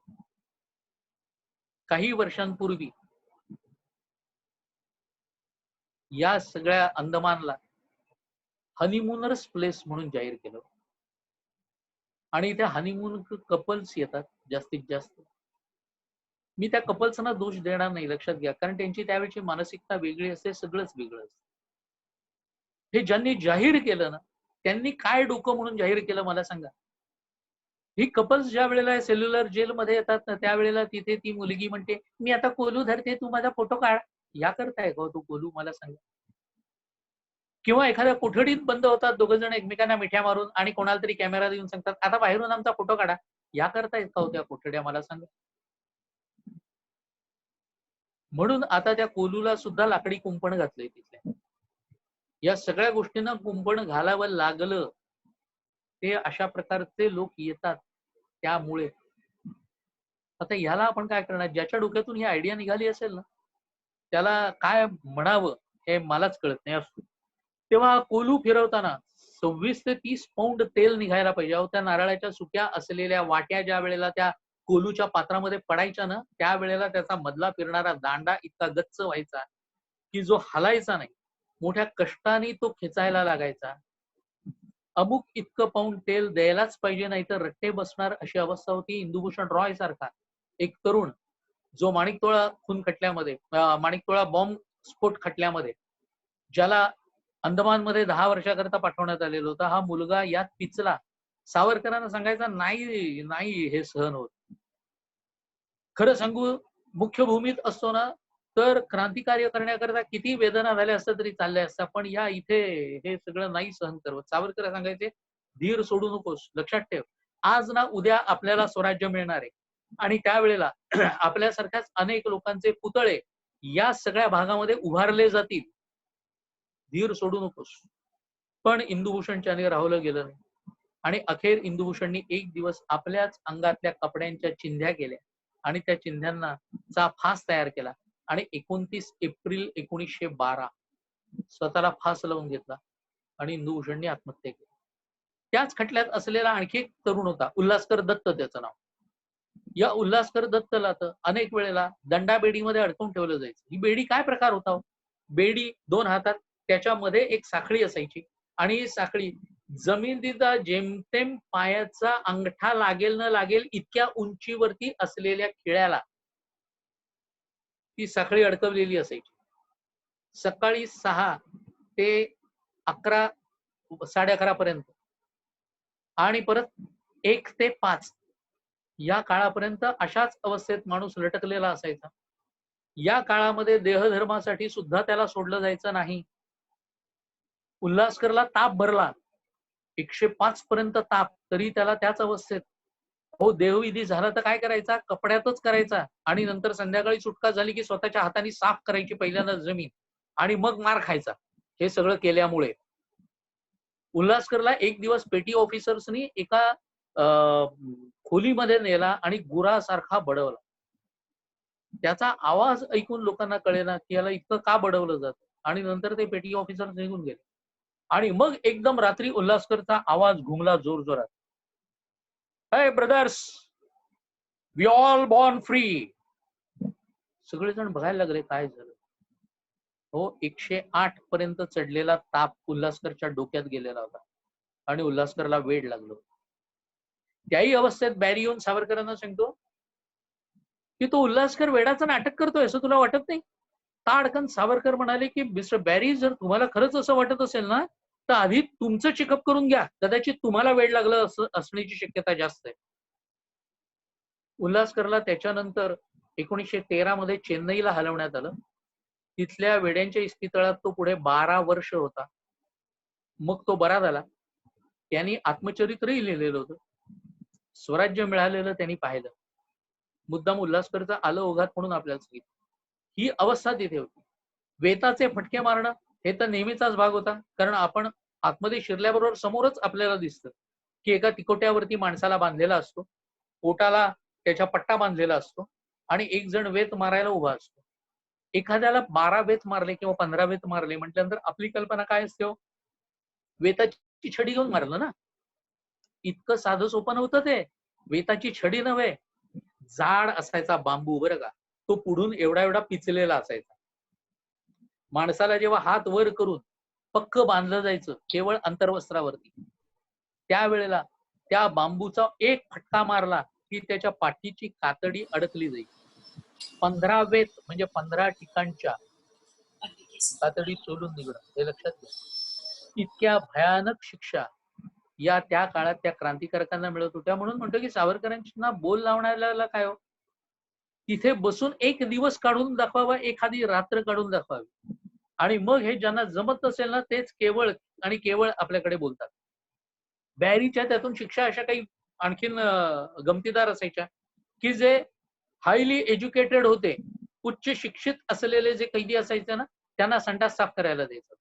काही वर्षांपूर्वी या सगळ्या अंदमानला हनीमूनर्स प्लेस म्हणून जाहीर केलं आणि त्या हनीमून कपल्स येतात जास्तीत जास्त. मी त्या कपल्सना दोष देणार नाही, लक्षात घ्या, कारण त्यांची त्यावेळची मानसिकता वेगळी असते, सगळंच वेगळं असतं. हे ज्यांनी जाहीर केलं ना, त्यांनी काय डोकं म्हणून जाहीर केलं मला सांगा. ही कपल्स ज्या वेळेला सेल्युलर जेलमध्ये येतात ना, त्यावेळेला तिथे ती मुलगी म्हणते मी आता कोलू धरते, तू माझा फोटो काढ. या करताय का तो कोलू मला सांगा. किंवा एखाद्या कोठडीत बंद होतात दोघं जण एकमेकांना मिठ्या मारून आणि कोणाला तरी कॅमेरा देऊन सांगतात आता बाहेरून आमचा फोटो काढा. या करतायत का त्या कोठड्या मला सांगा. म्हणून आता त्या कोलूला सुद्धा लाकडी कुंपण घातलंय तिथल्या. या सगळ्या गोष्टींना कुंपण घालावं लागलं. ते अशा प्रकारचे लोक येतात त्यामुळे. आता ह्याला आपण काय करणार? ज्याच्या डोक्यातून ही आयडिया निघाली असेल ना, त्याला काय म्हणावं हे मलाच कळत नाही. तेव्हा कोलू फिरवताना 26 ते 30 पौंड तेल निघायला पाहिजे. अहो, त्या नारळाच्या सुक्या असलेल्या वाट्या ज्या वेळेला त्या कोलूच्या पात्रामध्ये पडायच्या ना, त्यावेळेला त्याचा मधला फिरणारा दांडा इतका गच्च व्हायचा की जो हलायचा नाही. मोठ्या कष्टाने तो खेचायला लागायचा. अमुक इतकं पाऊंड तेल द्यायलाच पाहिजे, नाही तर रट्टे बसणार अशी अवस्था होती. इंदुभूषण रॉय सारखा एक तरुण जो माणिकतोळा खून खटल्यामध्ये, माणिकतोळा बॉम्ब स्फोट खटल्यामध्ये, ज्याला अंदमानमध्ये 10 वर्षाकरता पाठवण्यात आलेलं होतं, हा मुलगा यात पिचला. सावरकरांना सांगायचा नाही नाही हे सहन होत. खरं सांगू, मुख्य भूमीत असतो ना तर क्रांतिकार्य करण्याकरता किती वेदना झाल्या असत्या तरी चालल्या असत्या, पण या इथे हे सगळं नाही सहन करत. सावरकर सांगायचे धीर सोडू नकोस, लक्षात ठेव आज ना उद्या आपल्याला स्वराज्य मिळणार आहे आणि त्यावेळेला आपल्यासारख्याच अनेक लोकांचे पुतळे या सगळ्या भागामध्ये उभारले जातील. धीर सोडू नकोस. पण इंदुभूषणच्याने राहवलं गेलं नाही आणि अखेर इंदुभूषणनी एक दिवस आपल्याच अंगातल्या कपड्यांच्या चिंध्या केल्या आणि त्या चिंध्यांना चा फास तयार केला आणि 29 एप्रिल 1912 स्वतःला फास लावून घेतला आणि इंदुभूषणनी आत्महत्या केली. त्याच खटल्यात असलेला आणखी एक तरुण होता, उल्हासकर दत्त त्याचं नाव. या उल्हासकर दत्तला तर अनेक वेळेला दंडाबेडीमध्ये अडकवून ठेवलं जायचं. ही बेडी काय प्रकार होता? बेडी 2 हातात, त्याच्यामध्ये एक साखळी असायची आणि साखळी जमिनीचा जेमतेम पायाचा अंगठा लागेल न लागेल इतक्या उंचीवरती असलेल्या खिळ्याला ती साखळी अडकवलेली असायची. सकाळी 6 ते 11, 11:30 पर्यंत आणि परत 1 ते 5 या काळापर्यंत अशाच अवस्थेत माणूस लटकलेला असायचा. या काळामध्ये देहधर्मासाठी सुद्धा त्याला सोडलं जायचं नाही. उल्हासकरला ताप भरला 105 पर्यंत ताप, तरी त्याला त्याच अवस्थेत. हो, देहविधी झाला तर काय करायचा, कपड्यातच करायचा आणि नंतर संध्याकाळी सुटका झाली की स्वतःच्या हाताने साफ करायची पहिल्यांदा जमीन आणि मग मार खायचा. हे सगळं केल्यामुळे उल्हासकरला एक दिवस पेटी ऑफिसर्सनी एका खोलीमध्ये नेला आणि गुरासारखा बडवला. त्याचा आवाज ऐकून लोकांना कळेना की याला इतकं का बडवलं जातं आणि नंतर ते पेटी ऑफिसर निघून गेले. आणि मग एकदम रात्री उल्हासकरचा आवाज घुमला जोरजोरात, हे brothers, we all born free. सगळेजण बघायला लागले काय झालं. हो, 108 पर्यंत चढलेला ताप उल्हासकरच्या डोक्यात गेलेला होता आणि उल्हासकरला वेड लागलं. त्याही अवस्थेत बॅरी येऊन सावरकरांना सांगतो की तो उल्हासकर वेडाचं नाटक करतोय असं तुला वाटत नाही. ताडकन सावरकर म्हणाले की मिस्टर बॅरी, जर तुम्हाला खरंच असं वाटत असेल ना तर आधी तुमचं चेकअप करून घ्या, कदाचित तुम्हाला वेड लागलं असण्याची शक्यता जास्त आहे. उल्हासकरला त्याच्यानंतर 1913 मध्ये चेन्नईला हलवण्यात आलं. तिथल्या वेड्यांच्या इस्पितळात तो पुढे 12 वर्ष होता. मग तो बरा झाला. त्यांनी आत्मचरित्रही लिहिलेलं होतं. स्वराज्य मिळालेलं त्यांनी पाहिलं. मुद्दाम उल्हासकरचं आलं ओघात म्हणून आपल्याला सांगितलं. ही अवस्था तिथे होती. वेताचे फटके मारणं हे तर नेहमीचाच भाग होता, कारण आपण आतमध्ये शिरल्याबरोबर समोरच आपल्याला दिसतं की एका तिकोट्यावरती माणसाला बांधलेला असतो, पोटाला त्याच्या पट्टा बांधलेला असतो आणि एक जण वेत मारायला उभा असतो. एखाद्याला 12 वेत मारले किंवा 15 वेत मारले म्हटल्यानंतर आपली कल्पना काय असते हो, वेताची छडी घेऊन मारलं ना. इतकं साधं सोपं नव्हतं ते. वेताची छडी नव्हे, जाड असायचा बांबू बरं का, तो पुढून एवढा एवढा पिचलेला असायचा. माणसाला जेव्हा हात वर करून पक्क बांधलं जायचं केवळ अंतर्वस्त्रावरती, त्यावेळेला त्या बांबूचा एक फटका मारला की त्याच्या पाठीची कातडी अडकली जाईल. 15 वेत म्हणजे 15 ठिकाणच्या कातडी चोलून निघणं, हे लक्षात घ्या. इतक्या भयानक शिक्षा या त्या काळात त्या क्रांतिकारकांना मिळत होत्या. म्हणून म्हणतो की सावरकरांना बोल लावण्याला काय हो, तिथे बसून एक दिवस काढून दाखवावा, एखादी रात्र काढून दाखवावी आणि मग हे ज्यांना जमत असेल ना तेच केवळ आणि केवळ आपल्याकडे बोलतात. बॅरीच्या त्यातून शिक्षा अशा काही आणखीन गमतीदार असायच्या की जे हायली एज्युकेटेड होते, उच्च शिक्षित असलेले जे कैदी असायचे ना त्यांना संडास साफ करायला द्यायचं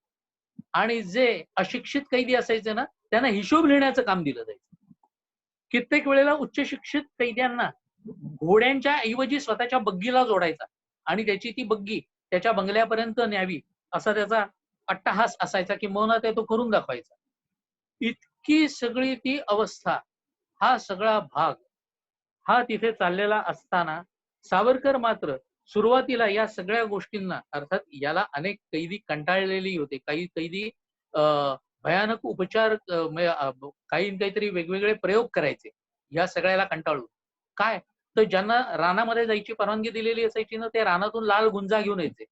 आणि जे अशिक्षित कैदी असायचे ना त्यांना हिशोब लिहिण्याचं काम दिलं जायचं. कित्येक वेळेला उच्च शिक्षित कैद्यांना घोड्यांच्या ऐवजी स्वतःच्या बग्गीला जोडायचा आणि त्याची ती बग्गी त्याच्या बंगल्यापर्यंत न्यावी असा त्याचा अट्टहास असायचा की मौनात तो करून दाखवायचा. इतकी सगळी ती अवस्था, हा सगळा भाग हा तिथे चाललेला असताना सावरकर मात्र सुरुवातीला या सगळ्या गोष्टींना, अर्थात याला अनेक कैदी कंटाळलेली होते. काही कैदी भयानक उपचार काहीतरी वेगवेगळे प्रयोग करायचे या सगळ्याला कंटाळून. काय तर ज्यांना रानामध्ये जायची परवानगी दिलेली असायची ना ते रानातून लाल गुंजा घेऊन यायचे,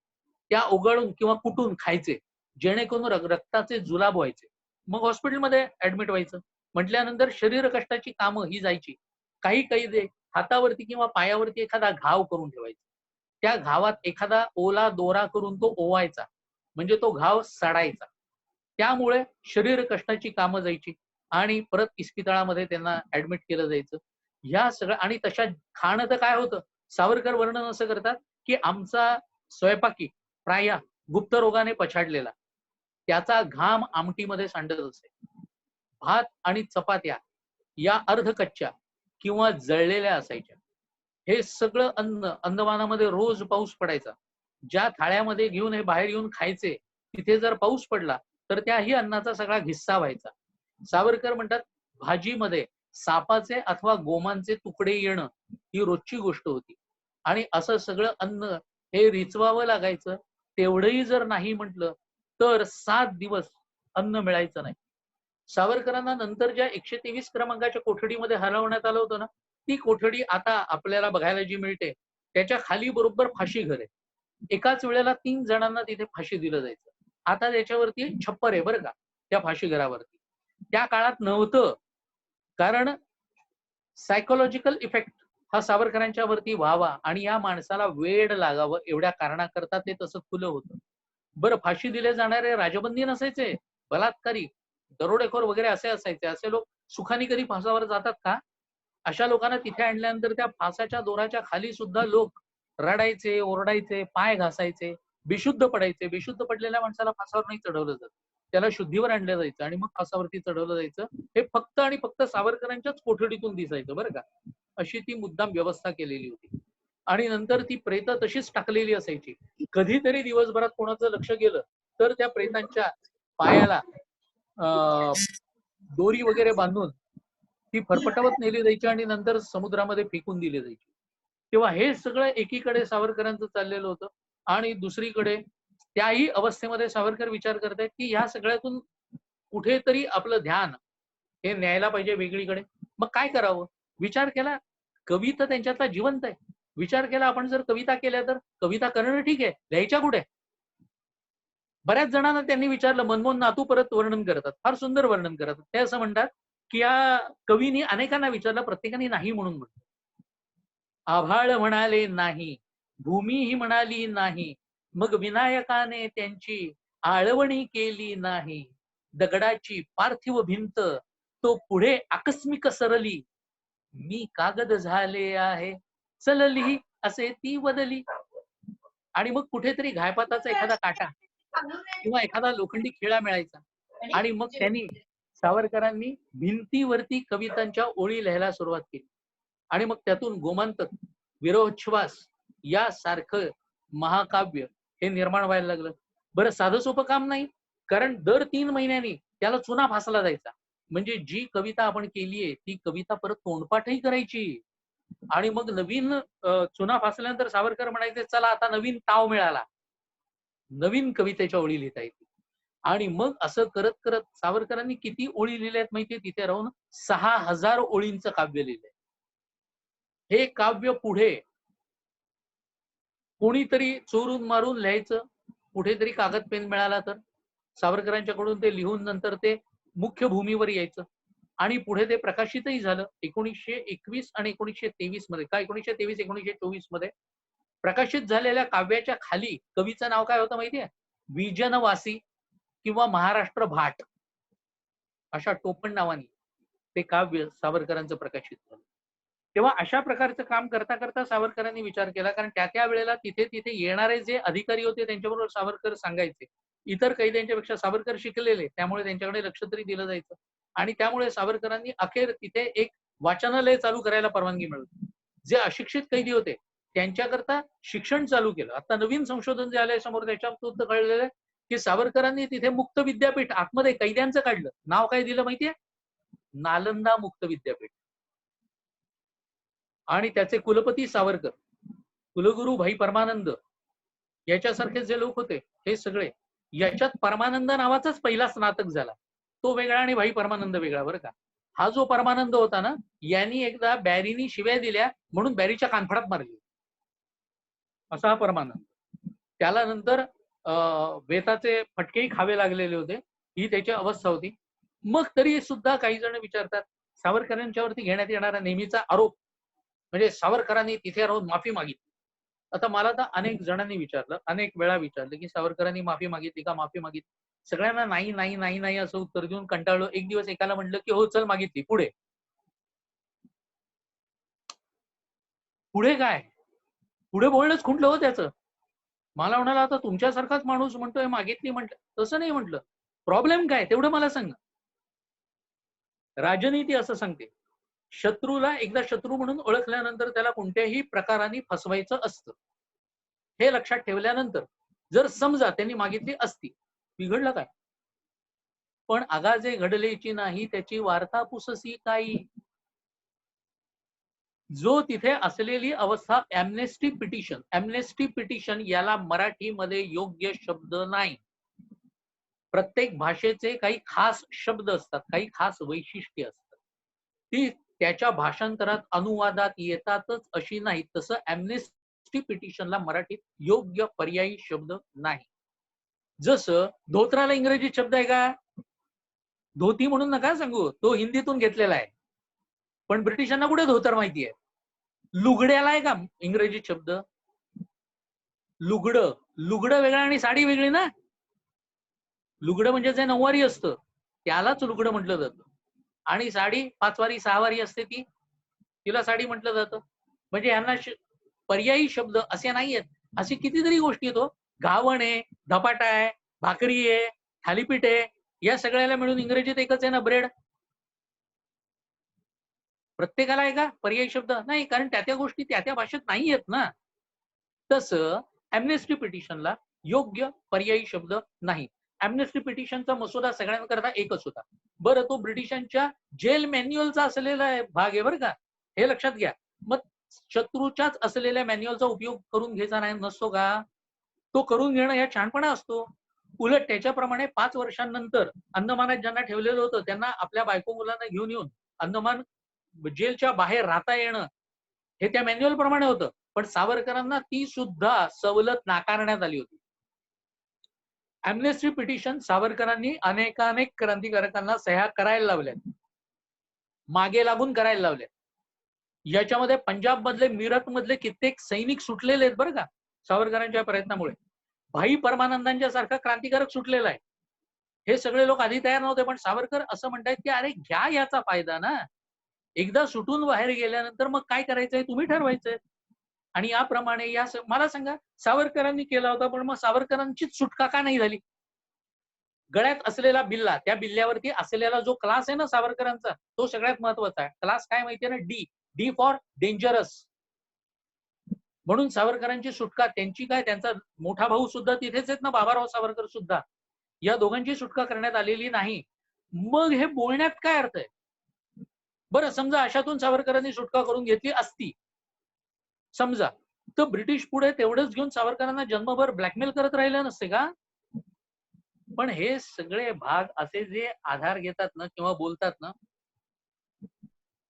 त्या उघडून किंवा कुटून खायचे जेणेकरून रक्ताचे जुलाब व्हायचे. मग हॉस्पिटलमध्ये ऍडमिट व्हायचं. म्हटल्यानंतर शरीर कष्टाची कामं ही जायची. काही कैदी हातावरती किंवा पायावरती एखादा घाव करून ठेवायचा, त्या घावात एखादा ओला दोरा करून तो ओवायचा म्हणजे तो घाव सडायचा. त्यामुळे शरीर कष्टाची कामं जायची आणि परत इस्पितळामध्ये त्यांना ऍडमिट केलं जायचं. ह्या सगळं आणि तशा खाणं तर काय होतं, सावरकर वर्णन असं करतात की आमचा स्वयंपाकी प्राय गुप्त रोगाने पछाडलेला, त्याचा घाम आमटीमध्ये सांडत असे. भात आणि चपात्या या अर्धकच्च्या किंवा जळलेल्या असायच्या. हे सगळं अन्न अंदमानामध्ये रोज पाऊस पडायचा. ज्या थाळ्यामध्ये घेऊन हे बाहेर येऊन खायचे तिथे जर पाऊस पडला तर त्याही अन्नाचा सगळा घिस्सा व्हायचा. सावरकर म्हणतात भाजीमध्ये सापाचे अथवा गोमांचे तुकडे येणं ही रोजची गोष्ट होती आणि असं सगळं अन्न हे रिचवावं लागायचं. तेवढंही जर नाही म्हटलं तर 7 दिवस अन्न मिळायचं नाही. सावरकरांना नंतर ज्या 123 क्रमांकाच्या कोठडीमध्ये हलवण्यात आलं होतं ना, ती कोठडी आता आपल्याला बघायला जी मिळते त्याच्या खाली बरोबर फाशी घर आहे. एकाच वेळेला 3 जणांना तिथे फाशी दिलं जायचं. आता त्याच्यावरती छप्पर आहे बरं का त्या फाशी घरावरती. त्या काळात नव्हतं, कारण सायकोलॉजिकल इफेक्ट हा सावरकरांच्या वरती व्हावा आणि या माणसाला वेड लागावं एवढ्या कारणाकरता ते तसं खुलं होतं. बरं, फाशी दिले जाणारे राजबंदी नसायचे, बलात्कारी, दरोडेखोर वगैरे असे असायचे. असे लोक सुखाने कधी फासावर जातात का? अशा लोकांना तिथे आणल्यानंतर त्या फासाच्या दोराच्या खाली सुद्धा लोक रडायचे, ओरडायचे, पाय घासायचे, बेशुद्ध पडायचे. बेशुद्ध पडलेल्या माणसाला फासावर नाही चढवलं जात, त्याला शुद्धीवर आणलं जायचं आणि मग फासावरती चढवलं जायचं. हे फक्त आणि फक्त सावरकरांच्याच कोठडीतून दिसायचं बरं का. अशी ती मुद्दाम व्यवस्था केलेली होती. आणि नंतर ती प्रेत तशीच टाकलेली असायची. कधीतरी दिवसभरात कोणाचं लक्ष गेलं तर त्या प्रेतांच्या पायाला दोरी वगैरे बांधून ती फरफटावत नेली जायची आणि नंतर समुद्रामध्ये फेकून दिली जायची. तेव्हा हे सगळं एकीकडे सावरकरांचं चाललेलं होतं आणि दुसरीकडे त्याही अवस्थेमध्ये सावरकर विचार करतायत की ह्या सगळ्यातून कुठेतरी आपलं ध्यान हे न्यायला पाहिजे वेगळीकडे. मग काय करावं? विचार केला, कविता त्यांच्यातला जिवंत आहे. विचार केला, आपण जर कविता केल्या तर कविता करणं ठीक आहे, लिहायच्या कुठे? बऱ्याच जणांना त्यांनी विचारलं, मनमोहन नातू परत वर्णन करतात, फार सुंदर वर्णन करतात. ते असं म्हणतात की या कवीनी अनेकांना विचारलं, प्रत्येकाने नाही म्हणून म्हणलं. आभाळ म्हणाले नाही, भूमी ही म्हणाली नाही, मग विनायकाने त्यांची आळवणी केली नाही. दगडाची पार्थिव भिंत तो पुढे आकस्मिक सरली, मी कागद झाले आहे चलली असे ती बदली. आणि मग कुठेतरी घायपाताचा एखादा काटा किंवा एखादा लोखंडी खिळा मिळायचा आणि मग त्यांनी सावरकरांनी भिंतीवरती कवितांच्या ओळी लिहायला सुरुवात केली आणि मग त्यातून गोमांतक, विरोच्छ्वास यासारखं महाकाव्य हे निर्माण व्हायला लागलं. बरं, साधं सोपं काम नाही, कारण दर 3 महिन्यांनी त्याला चुना फासला जायचा. म्हणजे जी कविता आपण केलीये ती कविता परत तोंडपाठही करायची आणि मग नवीन चुना फासल्यानंतर सावरकर म्हणायचे, चला आता नवीन ताव मिळाला, नवीन कवितेच्या ओळी लिहिता येतील. आणि मग असं करत करत सावरकरांनी किती ओळी लिहिल्यात माहितीये? तिथे राहून 6000 ओळींचं काव्य लिहिलंय. हे काव्य पुढे कोणीतरी चोरून मारून लिहायचं, कुठेतरी कागद पेन मिळाला तर सावरकरांच्याकडून ते लिहून नंतर ते मुख्य भूमीवर यायचं आणि पुढे ते प्रकाशितही झालं 1921 आणि 1923 मध्ये. का 1923 1924 मध्ये प्रकाशित झालेल्या काव्याच्या खाली कवीचं नाव काय होतं माहितीये? विजनवासी किंवा महाराष्ट्र भाट अशा टोपण नावाने ते काव्य सावरकरांचं प्रकाशित झालं. तेव्हा अशा प्रकारचं काम करता करता सावरकरांनी विचार केला, कारण त्या वेळेला तिथे तिथे येणारे जे अधिकारी होते त्यांच्याबरोबर सावरकर सांगायचे. इतर कैद्यांच्यापेक्षा सावरकर शिकलेले, त्यामुळे त्यांच्याकडे लक्ष तरी दिलं जायचं आणि त्यामुळे सावरकरांनी अखेर तिथे एक वाचनालय चालू करायला परवानगी मिळवली. जे अशिक्षित कैदी होते त्यांच्याकरता शिक्षण चालू केलं. आता नवीन संशोधन जे आलंय समोर त्याच्यातून कळलेलं आहे की सावरकरांनी तिथे मुक्त विद्यापीठ आतमध्ये कैद्यांचं काढलं. नाव काय दिलं माहितीये? नालंदा मुक्त विद्यापीठ. आणि त्याचे कुलपती सावरकर, कुलगुरू भाई परमानंद याच्यासारखे जे लोक होते हे सगळे, याच्यात परमानंद नावाचाच पहिला स्नातक झाला. तो वेगळा आणि भाई परमानंद वेगळा बरं का. हा जो परमानंद होता ना, यांनी एकदा बॅरीनी शिव्या दिल्या म्हणून बॅरीच्या कानफडात मारली, असा हा परमानंद. त्याला नंतर वेताचे फटकेही खावे लागलेले होते. ही त्याची अवस्था होती. मग तरी सुद्धा काही जण विचारतात, सावरकरांच्यावरती घेण्यात येणारा नेहमीचा आरोप म्हणजे सावरकरांनी तिथे राहून माफी मागितली. आता मला तर अनेक जणांनी विचारलं, अनेक वेळा विचारलं की सावरकरांनी माफी मागितली का, माफी मागितली. सगळ्यांना नाही नाही नाही नाही असं उत्तर देऊन कंटाळलो. एक दिवस एकाला म्हटलं की हो चल मागितली, पुढे पुढे काय, पुढे बोलणंच खुंटलं हो त्याचं. मला म्हणाला, आता तुमच्यासारखाच माणूस म्हणतोय मागितली म्हटलं. तसं नाही म्हटलं, प्रॉब्लेम काय तेवढं मला सांग. राजनीती असं सांगते, शत्रूला एकदा शत्रू म्हणून ओळखल्यानंतर त्याला कोणत्याही प्रकाराने फसवायचं असतं. हे लक्षात ठेवल्यानंतर जर समजा त्यांनी मागितली असती, बिघडलं काय? पण आगाजे घडलेची नाही त्याची वार्ता पुससी काही. जो तिथे असलेली अवस्था ॲम्नेस्टी पिटिशन, ॲम्नेस्टी पिटिशन याला मराठीमध्ये योग्य शब्द नाही. प्रत्येक भाषेचे काही खास शब्द असतात, काही खास वैशिष्ट्ये असतात. ती त्याच्या भाषांतरात अनुवादात येतातच अशी नाही. तसं अॅम्नेस्टी पिटिशनला मराठीत योग्य पर्यायी शब्द नाही. जसं धोत्राला इंग्रजी शब्द आहे का? धोती म्हणून नका सांगू, तो हिंदीतून घेतलेला आहे. पण ब्रिटिशांना कुठे धोतर माहिती आहे? लुगड्याला आहे का इंग्रजी शब्द? लुगडं वेगळं आणि साडी वेगळी ना. लुगडं म्हणजे जे नऊवारी असतं त्यालाच लुगडं म्हटलं जातं, आणि साडी 5 वारी 6 वारी असते तिला साडी म्हटलं जातं. म्हणजे यांना पर्यायी शब्द असे नाही आहेत. अशी कितीतरी गोष्टी येतो. घावण आहे, धपाटा आहे, भाकरी आहे, थालीपीठ आहे, या सगळ्याला मिळून इंग्रजीत एकच आहे ना, ब्रेड. प्रत्येकाला आहे का पर्यायी शब्द? नाही, कारण त्या गोष्टी त्या भाषेत नाही आहेत ना. तसं अॅम्नेस्टी पिटिशनला योग्य पर्यायी शब्द नाही. अॅम्नेस्टी पिटिशनचा मसुदा सगळ्यांकरता एकच होता. बरं, तो ब्रिटिशांच्या जेल मॅन्युअलचा असलेला भाग आहे बरं का, हे लक्षात घ्या. मग शत्रूच्याच असलेल्या मॅन्युअलचा उपयोग करून घ्यायचा नाही नसतो का? तो करून घेणं या छानपणा असतो. उलट त्याच्याप्रमाणे 5 वर्षांनंतर अंदमानात ज्यांना ठेवलेलं होतं त्यांना आपल्या बायको मुलांना घेऊन येऊन अंदमान जेलच्या बाहेर राहता येणं हे त्या मॅन्युअल प्रमाणे होतं. पण सावरकरांना ती सुद्धा सवलत नाकारण्यात आली होती. अॅम्नेस्टी पिटिशन सावरकरांनी अनेकानेक क्रांतिकारकांना सह्या करायला लावल्या, मागे लागून करायला लावल्या. याच्यामध्ये पंजाब मधले, मीरठ मधले कित्येक सैनिक सुटलेले आहेत बरं का सावरकरांच्या प्रयत्नामुळे. भाई परमानंदांच्या सारखा क्रांतिकारक सुटलेला आहे. हे सगळे लोक आधी तयार नव्हते, पण सावरकर असं म्हणतायत की अरे घ्या याचा फायदा ना. एकदा सुटून बाहेर गेल्यानंतर मग काय करायचंय तुम्ही ठरवायचंय. आणि याप्रमाणे मला सांगा, सावरकरांनी केला होता, पण मग सावरकरांचीच सुटका का नाही झाली? गळ्यात असलेला बिल्ला, त्या बिल्ल्यावरती असलेला जो क्लास आहे ना सावरकरांचा, तो सगळ्यात महत्वाचा आहे. क्लास काय माहितीये ना? D for dangerous. म्हणून सावरकरांची सुटका, त्यांची काय, त्यांचा मोठा भाऊ सुद्धा तिथेच आहेत ना, बाबाराव सावरकर सुद्धा, या दोघांची सुटका करण्यात आलेली नाही. मग हे बोलण्यात काय अर्थ आहे? बरं, समजा अशातून सावरकरांनी सुटका करून घेतली असती समजा, तर ब्रिटिश पुढे तेवढंच घेऊन सावरकरांना जन्मभर ब्लॅकमेल करत राहिले नसते का? पण हे सगळे भाग असे जे आधार घेतात ना किंवा बोलतात ना,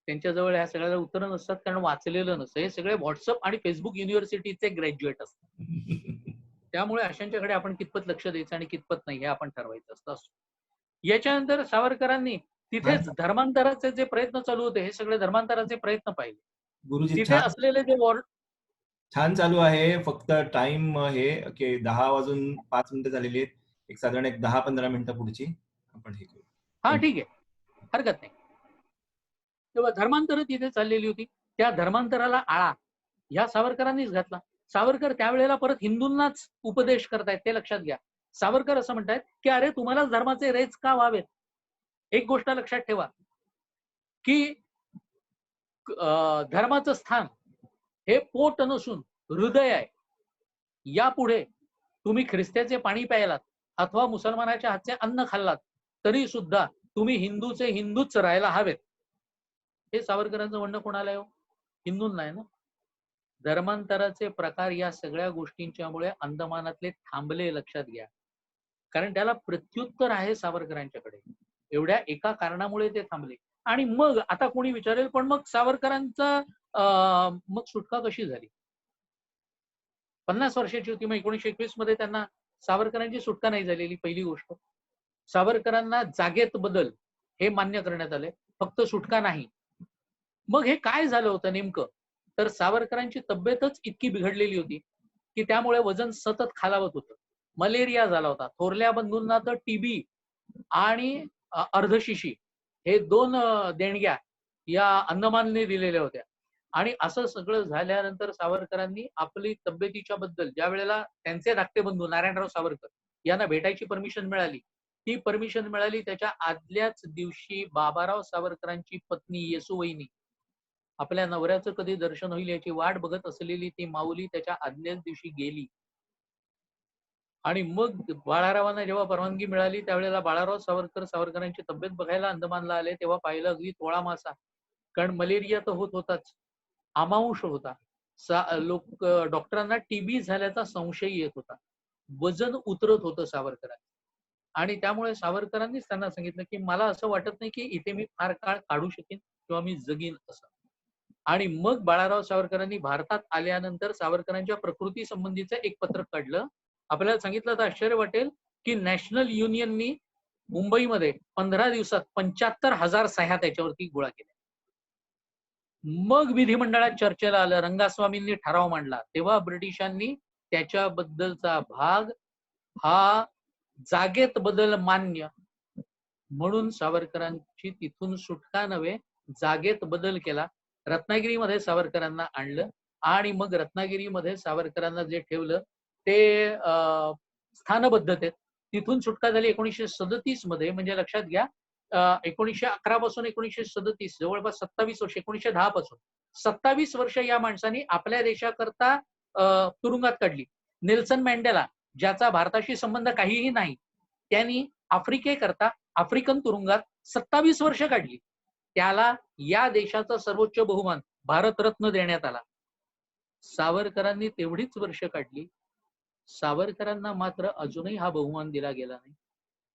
त्यांच्याजवळ ह्या सगळ्याला उत्तरं नसतात, कारण वाचलेलं नसतं. हे सगळे व्हॉट्सअप आणि फेसबुक युनिव्हर्सिटीचे ग्रॅज्युएट असतात. त्यामुळे अशांच्याकडे आपण कितपत लक्ष द्यायचं आणि कितपत नाही हे आपण ठरवायचं असतं. याच्यानंतर सावरकरांनी तिथेच धर्मांतराचे जे प्रयत्न चालू होते, हे सगळे धर्मांतराचे प्रयत्न पाहिले. गुरुजी, तिथे असलेले जे छान चालू आहे. फक्त टाइम हे की 10 वाजून 5 मिनिटं झालेली आहेत. एक साधारण 10-15 मिनिटं पुढची आपण हे करू. हा, ठीक आहे, हरकत नाही. तेव्हा धर्मांतर तिथे चाललेली होती. त्या धर्मांतराला आळा ह्या सावरकरांनीच घातला. सावरकर त्यावेळेला परत हिंदूंनाच उपदेश करतायत, ते लक्षात घ्या. सावरकर असं म्हणतायत की अरे तुम्हालाच धर्माचे रेच का व्हावेत? एक गोष्ट लक्षात ठेवा की धर्माचं स्थान हे पोट नसून हृदय आहे. यापुढे तुम्ही ख्रिस्त्याचे पाणी प्यायलात अथवा मुसलमानाच्या हातचे अन्न खाल्लात तरी सुद्धा तुम्ही हिंदूचे हिंदूच राहायला हवेत. हे सावरकरांचं म्हणणं कोणाला आहे? हिंदूंना आहे ना. धर्मांतराचे प्रकार या सगळ्या गोष्टींच्यामुळे अंदमानातले थांबले, लक्षात घ्या. कारण त्याला प्रत्युत्तर आहे सावरकरांच्याकडे. एवढ्या एका कारणामुळे ते थांबले. आणि मग आता कोणी विचारेल, पण मग सावरकरांचा मग सुटका कशी झाली? 50 वर्षाची होती, मग 1921 मध्ये त्यांना सावरकरांची सुटका नाही झालेली. पहिली गोष्ट, सावरकरांना जागेत बदल हे मान्य करण्यात आले, फक्त सुटका नाही. मग हे काय झालं होतं नेमकं? तर सावरकरांची तब्येतच इतकी बिघडलेली होती की त्यामुळे वजन सतत खालावत होतं. मलेरिया झाला होता. थोरल्या बंधूंना तर टीबी आणि अर्धशिशी हे 2 देणग्या या अंदमानने दिलेल्या होत्या. आणि असं सगळं झाल्यानंतर सावरकरांनी आपली तब्येतीच्या बद्दल, ज्या वेळेला त्यांचे धाकटे बंधू नारायणराव सावरकर यांना भेटायची परमिशन मिळाली, ती परमिशन मिळाली त्याच्या आदल्याच दिवशी बाबाराव सावरकरांची पत्नी येसूवहिनी, आपल्या नवऱ्याचं कधी दर्शन होईल याची वाट बघत असलेली ती माऊली त्याच्या आदल्याच दिवशी गेली. आणि मग बाळारावांना जेव्हा परवानगी मिळाली त्यावेळेला बाळाराव सावरकर सावरकरांची तब्येत बघायला अंदमानला आले, तेव्हा पाहिलं अगदी तोळा मासा. कारण मलेरिया तर होत होताच, अमांश होता. डॉक्टरांना टीबी झाल्याचा संशय येत होता. वजन उतरत होतं सावरकरांचं. आणि त्यामुळे सावरकरांनीच त्यांना सांगितलं की मला असं वाटत नाही की इथे मी फार काळ काढू शकेन किंवा मी जगीन असं. आणि मग बाळाराव सावरकरांनी भारतात आल्यानंतर सावरकरांच्या प्रकृती संबंधीचं एक पत्रक काढलं. आपल्याला सांगितलं तर आश्चर्य वाटेल की नॅशनल युनियननी मुंबईमध्ये 15 दिवसात 75,000 सह्या त्याच्यावरती गोळा केल्या. मग विधिमंडळात चर्चेला आलं, रंगास्वामींनी ठराव मांडला, तेव्हा ब्रिटिशांनी त्याच्याबद्दलचा भाग हा जागेत बदल मान्य म्हणून सावरकरांची तिथून सुटका नव्हे, जागेत बदल केला. रत्नागिरीमध्ये सावरकरांना आणलं आणि मग रत्नागिरीमध्ये सावरकरांना जे ठेवलं ते स्थानबद्धतेत. तिथून सुटका झाली 1937 मध्ये. म्हणजे लक्षात घ्या 1911 पासून 1937 जवळपास 27 वर्ष, 1910 पासून 27 वर्ष या माणसांनी आपल्या देशाकरता तुरुंगात काढली. नेल्सन मॅन्डेला, ज्याचा भारताशी संबंध काहीही नाही, त्यांनी आफ्रिकेकरता आफ्रिकन तुरुंगात 27 वर्ष काढली. त्याला या देशाचा सर्वोच्च बहुमान भारतरत्न देण्यात आला. सावरकरांनी तेवढीच वर्ष काढली. सावरकरांना मात्र अजूनही हा बहुमान दिला गेला नाही.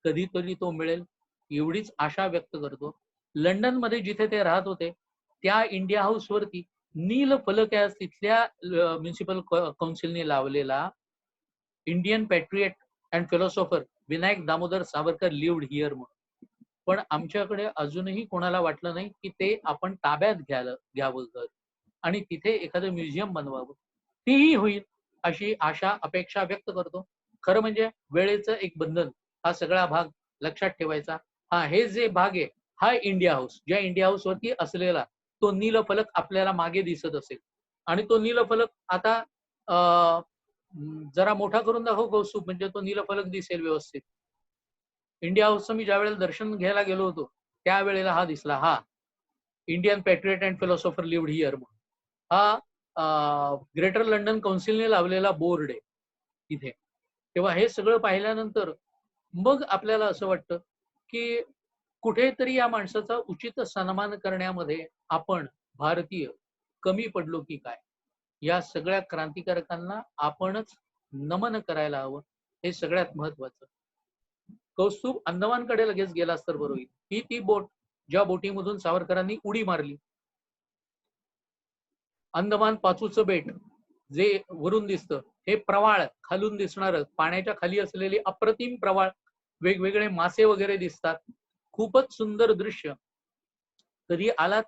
कधीतरी तो मिळेल एवढीच आशा व्यक्त करतो. लंडन मध्ये जिथे ते राहत होते त्या इंडिया हाऊस वरती नील फलक आहे तिथल्या म्युन्सिपल काउन्सिलने लावलेला, Indian Patriot and philosopher Vinayak Damodar Savarkar lived here म्हणून. पण आमच्याकडे अजूनही कोणाला वाटलं नाही की ते आपण ताब्यात घ्यावं घर आणि तिथे एखादं म्युझियम बनवावं. तीही होईल अशी आशा अपेक्षा व्यक्त करतो. खरं म्हणजे वेळेचं एक बंधन, हा सगळा भाग लक्षात ठेवायचा. हा हे जे भाग आहे हा इंडिया हाऊस, ज्या इंडिया हाऊस वरती असलेला तो नीलफलक आपल्याला मागे दिसत असेल आणि तो नीलफलक आता जरा मोठा करून दाखव कौस्तुभ, म्हणजे तो नीलफलक दिसेल व्यवस्थित. इंडिया हाऊसचं मी ज्या वेळेला दर्शन घ्यायला गेलो होतो त्यावेळेला हा दिसला, हा Indian Patriot and philosopher lived here म्हणून. हा ग्रेटर लंडन काउन्सिलने लावलेला बोर्ड आहे इथे. तेव्हा हे सगळं पाहिल्यानंतर मग आपल्याला असं वाटतं की कुठेतरी या माणसाचा उचित सन्मान करण्यामध्ये आपण भारतीय कमी पडलो की काय. या सगळ्या क्रांतिकारकांना आपणच नमन करायला हवं, हे सगळ्यात महत्वाचं. कौस्तुभ अंदमानकडे लगेच गेलास तर बरोबर. ही ती बोट ज्या बोटीमधून सावरकरांनी उडी मारली. अंदमान पाचूचं बेट जे वरून दिसतं हे प्रवाळ, खालून दिसणार पाण्याच्या खाली असलेले अप्रतिम प्रवाळ, वेगवेगळे मासे वगैरे दिसतात. खूपच सुंदर दृश्य. कधी आलात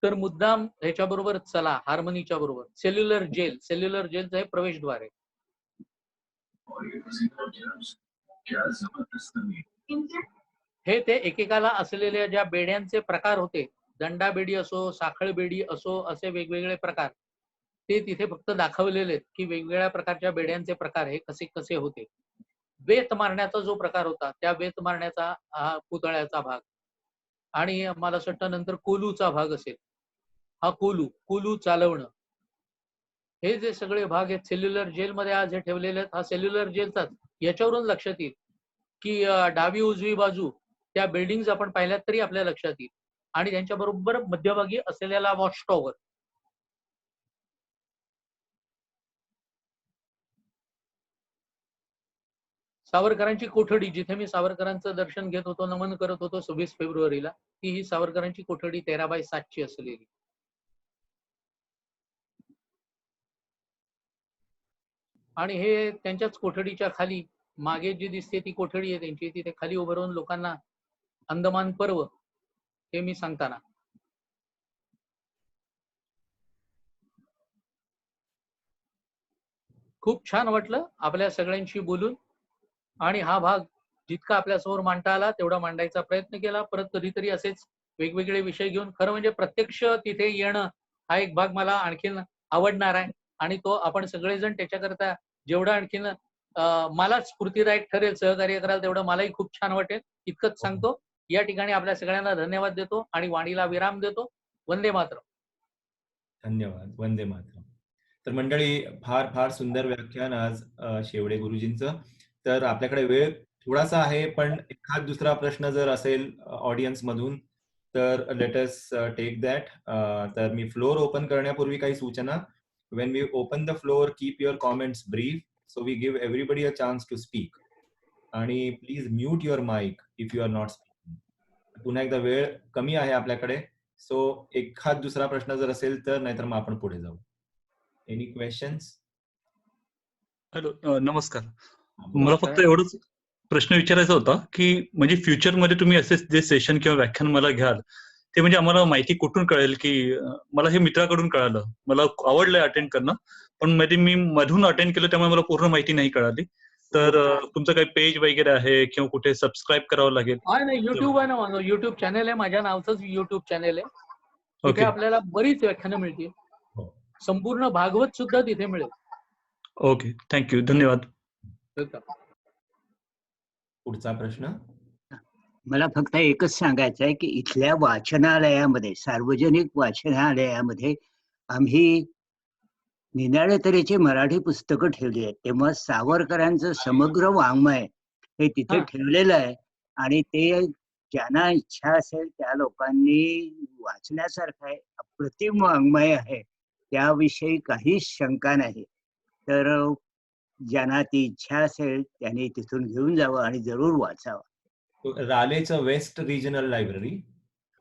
तर मुद्दाम ह्याच्याबरोबर चला, हार्मनीच्या बरोबर. सेल्युलर जेल, सेल्युलर जेलचं हे प्रवेशद्वार आहे. हे ते एकेकाला असलेल्या ज्या बेड्यांचे प्रकार होते, दंडा बेडी असो, साखळ बेडी असो, असे वेगवेगळे प्रकार ते तिथे फक्त दाखवलेले आहेत की वेगवेगळ्या प्रकारच्या बेड्यांचे प्रकार हे कसे कसे होते. वेत मारण्याचा जो प्रकार होता त्या वेत मारण्याचा हा पुतळ्याचा भाग, आणि मला असं वाटतं नंतर कोलूचा भाग असेल, हा कोलू चालवणं. हे जे सगळे भाग आहेत सेल्युलर जेलमध्ये आज हे ठेवलेले आहेत, हा सेल्युलर जेलचाच. याच्यावरून लक्षात येईल की डावी उजवी बाजू त्या बिल्डिंग आपण पाहिल्यात तरी आपल्या लक्षात येईल. आणि त्यांच्या बरोबर मध्यभागी असलेला वॉच टॉवर. सावरकरांची कोठडी, जिथे मी सावरकरांचं दर्शन घेत होतो, नमन करत होतो 26 फेब्रुवारीला, ती ही सावरकरांची कोठडी 13x7 ची असलेली. आणि हे त्यांच्याच कोठडीच्या खाली मागे जी दिसते ती कोठडी आहे त्यांची, तिथे खाली उभं राहून लोकांना अंदमान पर्व हे मी सांगताना खूप छान वाटलं आपल्या सगळ्यांशी बोलून. आणि हा भाग जितका आपल्यासमोर मांडता आला तेवढा मांडायचा प्रयत्न केला. परत कधीतरी असेच वेगवेगळे विषय घेऊन, खरं म्हणजे प्रत्यक्ष तिथे येणं हा एक भाग मला आणखीन आवडणार आहे. आणि तो आपण सगळेजण त्याच्याकरता जेवढं आणखीन मला स्फूर्तीदायक ठरेल, सहकार्य कराल, तेवढं मलाही खूप छान वाटेल. इतकंच सांगतो. या ठिकाणी आपल्या सगळ्यांना धन्यवाद देतो आणि वाणीला विराम देतो. वंदे मातरम. धन्यवाद. वंदे मातरम. तर मंडळी, फार फार सुंदर व्याख्यान आज शेवडे गुरुजींचं. तर आपल्याकडे वेळ थोडासा आहे, पण एखाद दुसरा प्रश्न जर असेल ऑडियन्स मधून तर लेट अस टेक दॅट. तर मी फ्लोर ओपन करण्यापूर्वी काही सूचना. when we open the floor, keep your comments brief so we give everybody a chance to speak. आणि please mute your mic if you are not speaking. पुन्हा एकदा वेळ कमी आहे आपल्याकडे, सो एखाद दुसरा प्रश्न जर असेल तर, नाहीतर मग आपण पुढे जाऊ. Any questions? हॅलो, नमस्कार. मला फक्त एवढंच प्रश्न विचारायचा होता की म्हणजे फ्युचरमध्ये तुम्ही असे जे सेशन किंवा व्याख्यान मला घ्याल ते म्हणजे आम्हाला माहिती कुठून कळेल? की मला हे मित्राकडून कळालं, मला आवडलंय अटेंड करणं, पण मध्ये मी मधून अटेंड केलं त्यामुळे मला पूर्ण माहिती नाही कळाली. तर तुमचं काही पेज वगैरे आहे किंवा कुठे सबस्क्राईब करावं लागेल? नाही, युट्यूब आहे ना माझं, युट्यूब चॅनल आहे, माझ्या नावचंच युट्यूब चॅनल आहे. तिथे ओके. आपल्याला बरीच व्याख्यानं मिळतील, संपूर्ण भागवत सुद्धा तिथे मिळेल. ओके, थँक्यू, धन्यवाद. पुढचा प्रश्न. मला फक्त एकच सांगायचं आहे की इथल्या वाचनालयामध्ये, सार्वजनिक वाचनालयामध्ये आम्ही निनाळे तऱ्हेची मराठी पुस्तकं ठेवली आहेत. तेव्हा सावरकरांचं समग्र वाङ्मय हे तिथे ठेवलेलं आहे आणि ते ज्यांना इच्छा असेल त्या लोकांनी वाचण्यासारखं आहे. अप्रतिम वाङ्मय आहे, त्याविषयी काहीच शंका नाही. तर ज्यांना ती इच्छा असेल त्यांनी तिथून घेऊन जावं आणि जरूर वाचावं. रालेचं वेस्ट रिजनल लायब्ररी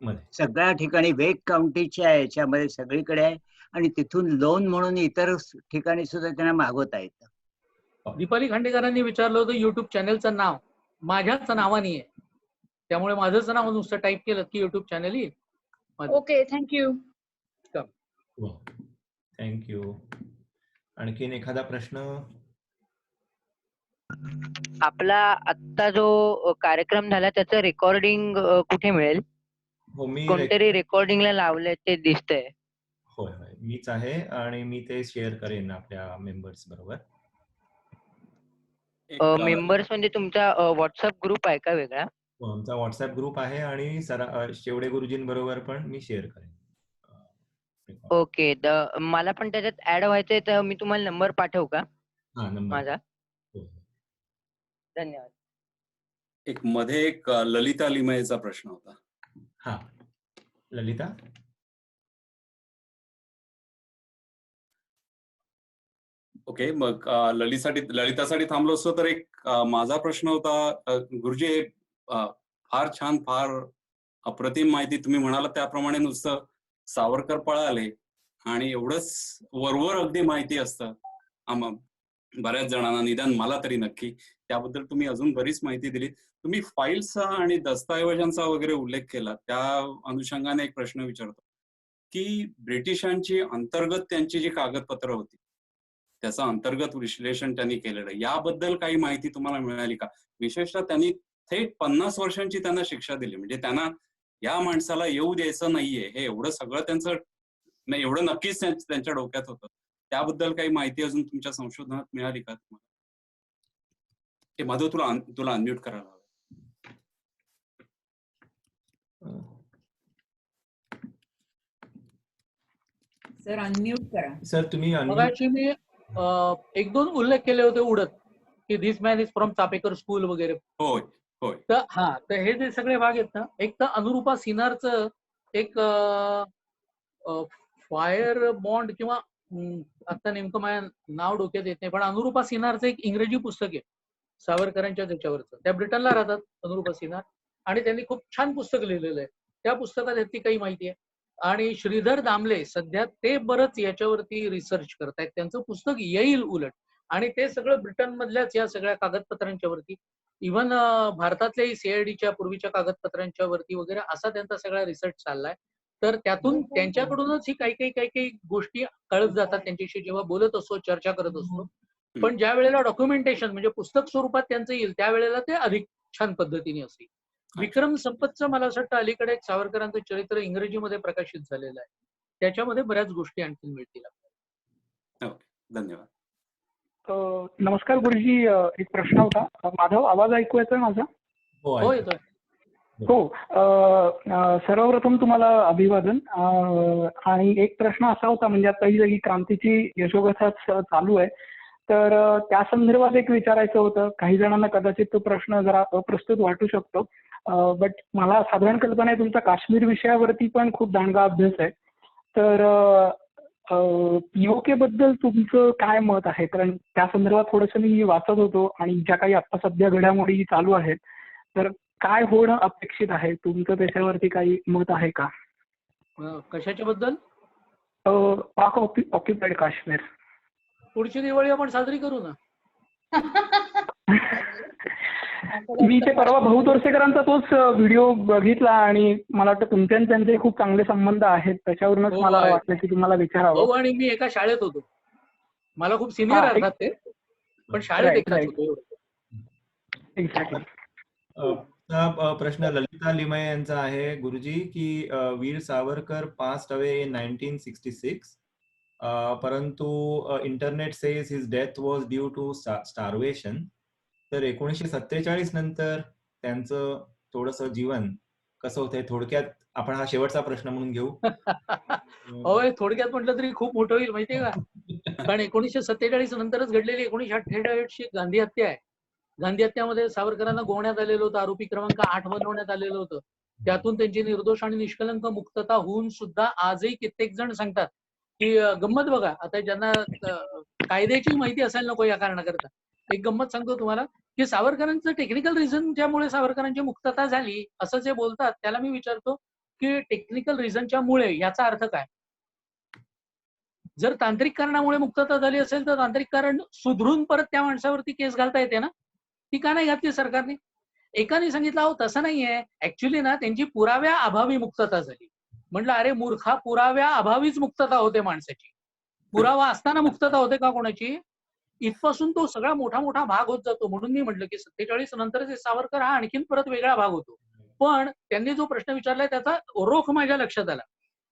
मध्ये सगळ्या ठिकाणी वेग काउंटीच्या याच्यामध्ये सगळीकडे आहे आणि तिथून लोन म्हणून इतर ठिकाणी सुद्धा त्यांना मागवता येतं. दीपाली खांडेकरांनी विचारलं होतं युट्यूब चॅनलचं नाव, माझ्याच नावाने आहे, त्यामुळे माझंच नाव नुसतं टाईप केलं की युट्यूब चॅनल येईल. Okay, thank you. थँक्यू. आणखीन एखादा प्रश्न? आपला आत्ता जो कार्यक्रम झाला त्याचं रेकॉर्डिंग कुठे मिळेल? हो, मी कोणतरी रेकॉर्डिंगला लावलंय ते दिसतंय. होय होय, मीच आहे आणि मी ते शेअर करेन आपल्या मेंबर्स बरोबर. मेंबर्स म्हणजे तुमचा व्हॉट्सअप ग्रुप आहे का वेगळा? आमचा व्हॉट्सअप ग्रुप आहे आणि शेवडे गुरुजींबरोबर पण मी शेअर करेन. ओके, मला पण त्याच्यात ऍड व्हायचंय, तर मी तुम्हाला नंबर पाठवू का माझा? धन्यवाद. मध्ये एक ललिता लिमयेचा प्रश्न होता. हा, ललिता. ओके, मग ललितासाठी थांबलो असतो तर एक माझा प्रश्न होता. गुरुजी, फार छान, फार अप्रतिम माहिती तुम्ही म्हणाला त्याप्रमाणे नुसतं सावरकर पळाले आणि एवढंच वरवर अगदी माहिती असतं बऱ्याच जणांना, निदान मला तरी नक्की. त्याबद्दल तुम्ही अजून बरीच माहिती दिली. तुम्ही फाईल्सचा आणि दस्तऐवजांचा वगैरे उल्लेख केला, त्या अनुषंगाने एक प्रश्न विचारतो की ब्रिटिशांची अंतर्गत त्यांची जी कागदपत्र होती त्याचं अंतर्गत विश्लेषण त्यांनी केलेलं, याबद्दल काही माहिती तुम्हाला मिळाली का? विशेषतः त्यांनी थेट 50 वर्षांची त्यांना शिक्षा दिली, म्हणजे त्यांना या माणसाला येऊ द्यायचं नाहीये हे एवढं सगळं त्यांचं नाही, एवढं नक्कीच त्यांच्या डोक्यात होतं. त्याबद्दल काही माहिती अजून तुमच्या संशोधनात मिळाली का तुम्हाला? ते मधू तुला अनम्यूट करायला हवं. सर अनम्यूट करा. सर तुम्ही मगाशी मी एक दोन उल्लेख केले होते उडत, की this man is from Chapekar school वगैरे. होय होय. तर हे जे सगळे भाग आहेत ना, एक तर अनुरूपा सिन्हारचं एक फायर बॉन्ड किंवा आता नेमकं माझ्या नाव डोक्यात येत नाही, पण अनुरूपा सिन्हारचं एक इंग्रजी पुस्तक आहे सावरकरांच्या त्याच्यावरचं. त्या ब्रिटनला राहतात अनुरूपा सिन्हार, आणि त्यांनी खूप छान पुस्तक लिहिलेलं आहे. त्या पुस्तकात यातली काही माहिती आहे. आणि श्रीधर दामले सध्या ते बरंच याच्यावरती रिसर्च करतायत, त्यांचं पुस्तक येईल उलट, आणि ते सगळं ब्रिटन मधल्याच या सगळ्या कागदपत्रांच्या वरती, इव्हन भारतातल्याही सीआयडीच्या पूर्वीच्या कागदपत्रांच्या वरती वगैरे असा त्यांचा सगळा रिसर्च चाललाय. तर त्यातून त्यांच्याकडूनच ही काही गोष्टी कळत जातात त्यांच्याशी जेव्हा बोलत असतो, चर्चा करत असतो. पण ज्या वेळेला डॉक्युमेंटेशन म्हणजे पुस्तक स्वरूपात त्यांचं येईल त्यावेळेला ते अधिक छान पद्धतीने असेल. विक्रम संपतचं मला असं वाटतं अलीकडे एक सावरकरांचं चरित्र इंग्रजीमध्ये प्रकाशित झालेलं आहे, त्याच्यामध्ये बऱ्याच गोष्टी आणखी मिळतील आपल्याला. धन्यवाद. नमस्कार गुरुजी, एक प्रश्न होता. माधव, आवाज ऐकू येतोय माझा? हो, येतोय. हो, सर्वप्रथम तुम्हाला अभिवादन. आणि एक प्रश्न असा होता, म्हणजे आता ही सगळी क्रांतीची यशोगाथा चालू आहे, तर त्या संदर्भात एक विचारायचं होतं. काही जणांना कदाचित तो प्रश्न जरा अप्रस्तुत वाटू शकतो, बट मला साधारण कल्पना आहे तुमचा काश्मीर विषयावरती पण खूप दांडगा अभ्यास आहे. तर पीओके बद्दल तुमचं काय मत आहे? कारण त्या संदर्भात थोडंसं मी वाचत होतो आणि ज्या काही आता सध्या घडामोडी चालू आहेत, तर काय होणं अपेक्षित आहे? तुमचं त्याच्यावरती काही मत आहे का? कशाच्या बद्दल? पाक ऑक्युपाईड काश्मीर. पुढची दिवाळी आपण साजरी करू ना. मी ते परवा भाऊ तोरसेकरांचा तोच व्हिडिओ बघितला आणि मला वाटतं तुमचे आणि त्यांचे खूप चांगले संबंध आहेत, त्याच्यावरूनच हो, मला आहे. वाटलं की तुम्हाला विचारावं. भाऊ आणि मी एका शाळेत होतो. मला खूप सिनियर अर्थात ते, पण शाळेत एकाच होतो. एक्झॅक्टली. प्रश्न ललिता लिमये यांचा आहे गुरुजी की Veer Savarkar passed away in 1966, परंतु internet says his death was due to starvation. तर 1947 नंतर त्यांचं थोडंसं जीवन कसं होतंय, थोडक्यात आपण हा शेवटचा प्रश्न म्हणून घेऊ. होय, थोडक्यात म्हटलं तरी खूप मोठं होईल माहितीये का. कारण 1947 नंतरच घडलेली 1968 गांधी हत्या आहे. गांधी हत्यामध्ये सावरकरांना गोवण्यात आलेलं होतं, आरोपी क्रमांक 8 बनवण्यात आलेलं होतं. त्यातून त्यांची निर्दोष आणि निष्कलंक मुक्तता होऊन सुद्धा आजही कित्येक जण सांगतात की गंमत बघा, आता ज्यांना कायद्याची माहिती असायला नको या कारणाकरता एक गंमत सांगतो तुम्हाला की सावरकरांचं टेक्निकल रिझन ज्यामुळे सावरकरांची मुक्तता झाली असं जे बोलतात त्याला मी विचारतो की टेक्निकल रिझनच्या मुळे याचा अर्थ काय? जर तांत्रिक कारणामुळे मुक्तता झाली असेल तर तांत्रिक कारण सुधरून परत त्या माणसावरती केस घालता येते ना. ती का नाही घातली सरकारने? एकाने सांगितलं अहो तसं नाहीये, ऍक्च्युली ना त्यांची पुराव्या अभावी मुक्तता झाली. म्हटलं अरे मूर्खा, पुराव्या अभावीच मुक्तता होते माणसाची, पुरावा असताना मुक्तता होते का कोणाची? इथपासून तो सगळा मोठा मोठा भाग होत जातो. म्हणून मी म्हटलं की 47 नंतर सावरकर हा आणखीन परत वेगळा भाग होतो. पण त्यांनी जो प्रश्न विचारलाय त्याचा रोख माझ्या लक्षात आला.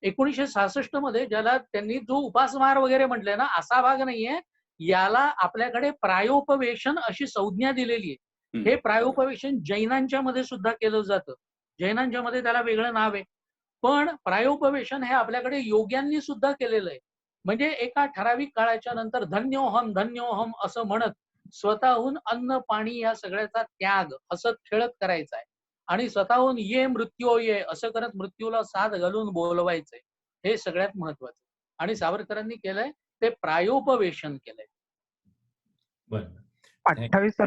1966 मध्ये ज्याला त्यांनी जो उपासमार वगैरे म्हटलंय ना, असा भाग नाहीये. याला आपल्याकडे प्रायोपवेशन अशी संज्ञा दिलेली आहे. हे प्रायोपवेशन जैनांच्या मध्ये सुद्धा केलं जातं. जैनांच्या मध्ये त्याला वेगळं नाव आहे. पण प्रायोपवेशन हे आपल्याकडे योग्यांनी सुद्धा केलेलं आहे. म्हणजे एका ठराविक काळाच्या नंतर धन्योहम असं म्हणत स्वतःहून अन्न पाणी या सगळ्याचा त्याग हसत खेळत करायचा आहे आणि स्वतःहून ये मृत्यू ये असं करत मृत्यूला साथ घालून बोलवायचंय. हे सगळ्यात महत्वाचं. आणि सावरकरांनी केलंय ते प्रायोपवेशन केलंय. 28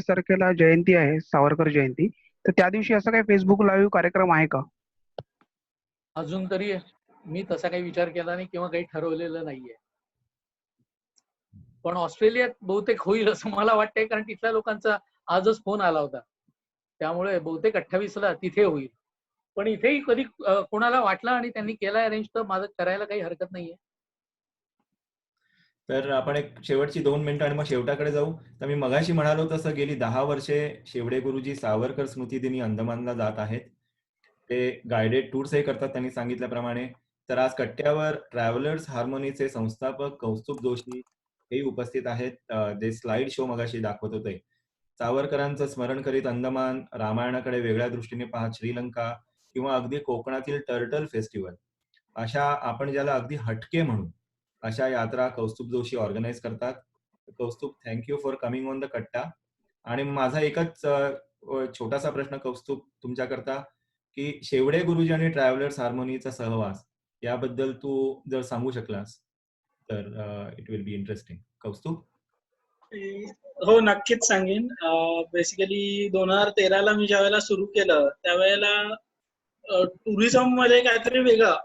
तारखेला जयंती आहे, सावरकर जयंती. तर त्या दिवशी असं काही फेसबुक लाईव्ह कार्यक्रम आहे का? अजून तरी मी तसा काही विचार केला नाही किंवा काही ठरवलेलं नाहीये. पण ऑस्ट्रेलियात बहुतेक होईल असं मला वाटतंय, कारण तिथल्या लोकांचा आजच फोन आला होता. त्यामुळे बहुतेक 28ला तिथे होईल. पण इथेही कधी कोणाला वाटलं आणि त्यांनी केला अरेंज तर माझं करायला काही हरकत नाहीये. तर आपण एक शेवटची 2 मिनिटं आणि मग शेवटाकडे जाऊ. तर मी मगाशी म्हणालो तसं गेली 10 वर्षे शेवडे गुरुजी सावरकर स्मृती दिनी अंदमानला जात आहेत. ते गायडेड टूर्सही करतात त्यांनी सांगितल्याप्रमाणे. तर आज कट्ट्यावर ट्रॅव्हलर्स हार्मोनीचे संस्थापक कौस्तुभ जोशी हेही उपस्थित आहेत. जे स्लाइड शो मगाशी दाखवत होते. सावरकरांचं स्मरण करीत अंदमान, रामायणाकडे वेगळ्या दृष्टीने पाहत श्रीलंका किंवा अगदी कोकणातील टर्टल फेस्टिवल अशा आपण ज्याला अगदी हटके म्हणू अशा यात्रा कौस्तुभ जोशी ऑर्गनाईज करतात. Kaustubh, thank you for coming on the कट्टा. आणि माझा एकच छोटासा प्रश्न कौस्तुभ तुमच्याकरता की शेवडे गुरुजी आणि ट्रॅव्हलर्स हार्मोनीचा सहवास याबद्दल तू जर सांगू शकलास तर it will be interesting. Kaustubh. हो, नक्कीच सांगेन. बेसिकली 2013ला मी ज्यावेळेला सुरू केलं त्यावेळेला टुरिझम मध्ये काहीतरी वेगळं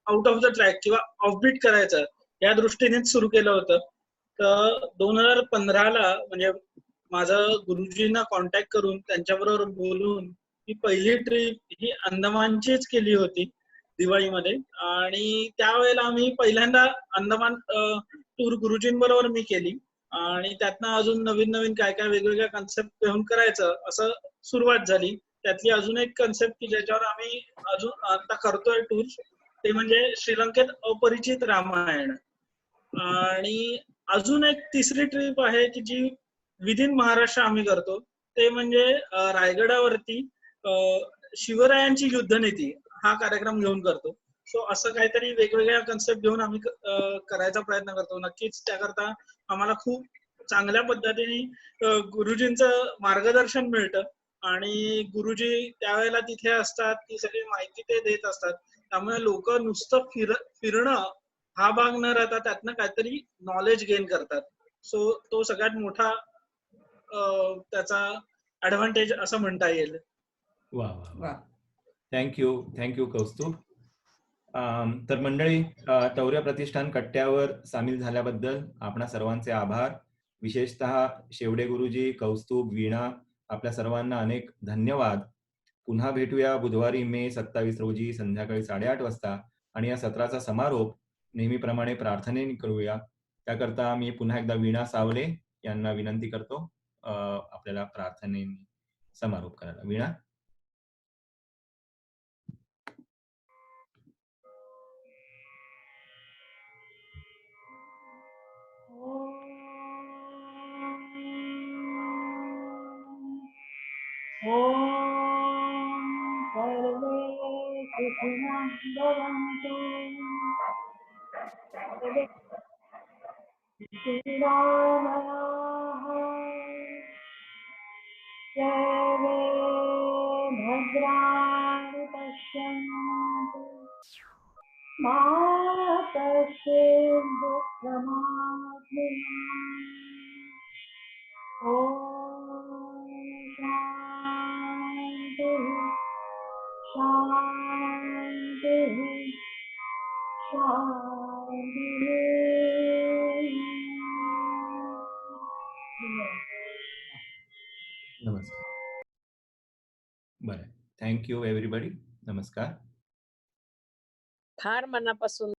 आउट ऑफ द ट्रॅक किंवा ऑफबीट करायचं या दृष्टीनेच सुरू केलं होतं. तर 2015ला म्हणजे माझं गुरुजींना कॉन्टॅक्ट करून त्यांच्याबरोबर बोलून ही पहिली ट्रिप ही अंदमानचीच केली होती दिवाळीमध्ये. आणि त्यावेळेला आम्ही पहिल्यांदा अंदमान टूर गुरुजींबरोबर मी केली आणि त्यातनं अजून नवीन नवीन काय काय वेगवेगळ्या कन्सेप्ट घेऊन करायचं असं सुरुवात झाली. त्यातली अजून एक कन्सेप्ट की ज्याच्यावर आम्ही अजून आता करतोय टूर ते म्हणजे श्रीलंकेत अपरिचित रामायण. आणि अजून एक तिसरी ट्रिप आहे की जी विदिन महाराष्ट्र आम्ही करतो ते म्हणजे रायगडावरती शिवरायांची युद्धनीती हा कार्यक्रम घेऊन करतो. सो असं काहीतरी वेगवेगळ्या कन्सेप्ट घेऊन आम्ही करायचा प्रयत्न करतो. नक्कीच त्याकरता आम्हाला खूप चांगल्या पद्धतीने गुरुजींचं मार्गदर्शन मिळतं आणि गुरुजी त्यावेळेला तिथे असतात, ती सगळी माहिती ते देत असतात. त्यामुळे लोक नुसतं फिरणं हा भाग न राहता त्यातनं काहीतरी नॉलेज गेन करतात. सो तो सगळ्यात मोठा त्याचा ऍडव्हान्टेज असं म्हणता येईल. वा वा वा, थँक्यू कौस्तुभ. तर मंडळी, तौर्य प्रतिष्ठान कट्ट्यावर सामील झाल्याबद्दल आपणा सर्वांचे आभार. विशेषतः शेवडे गुरुजी, कौस्तुभ, वीणा, आपल्या सर्वांना अनेक धन्यवाद. पुन्हा भेटूया बुधवारी मे 27 रोजी संध्याकाळी 8:30 वाजता आणि या सत्राचा समारोप नेहमीप्रमाणे प्रार्थनेने करूया. त्याकरता मी पुन्हा एकदा वीणा सावले यांना विनंती करतो आपल्याला प्रार्थनेने समारोप करायला. वीणा. सर्वे सुखिनः भवन्तु. श्रीरामः सर्वे भद्राणि पश्यन्तु मा कश्चित् दुःखमाप्नुयात्. ॐ शान्तिः शान्तिः शान्तिः. नमस्कार. बरं, थँक्यू एव्हरीबडी. नमस्कार. फार मनापासून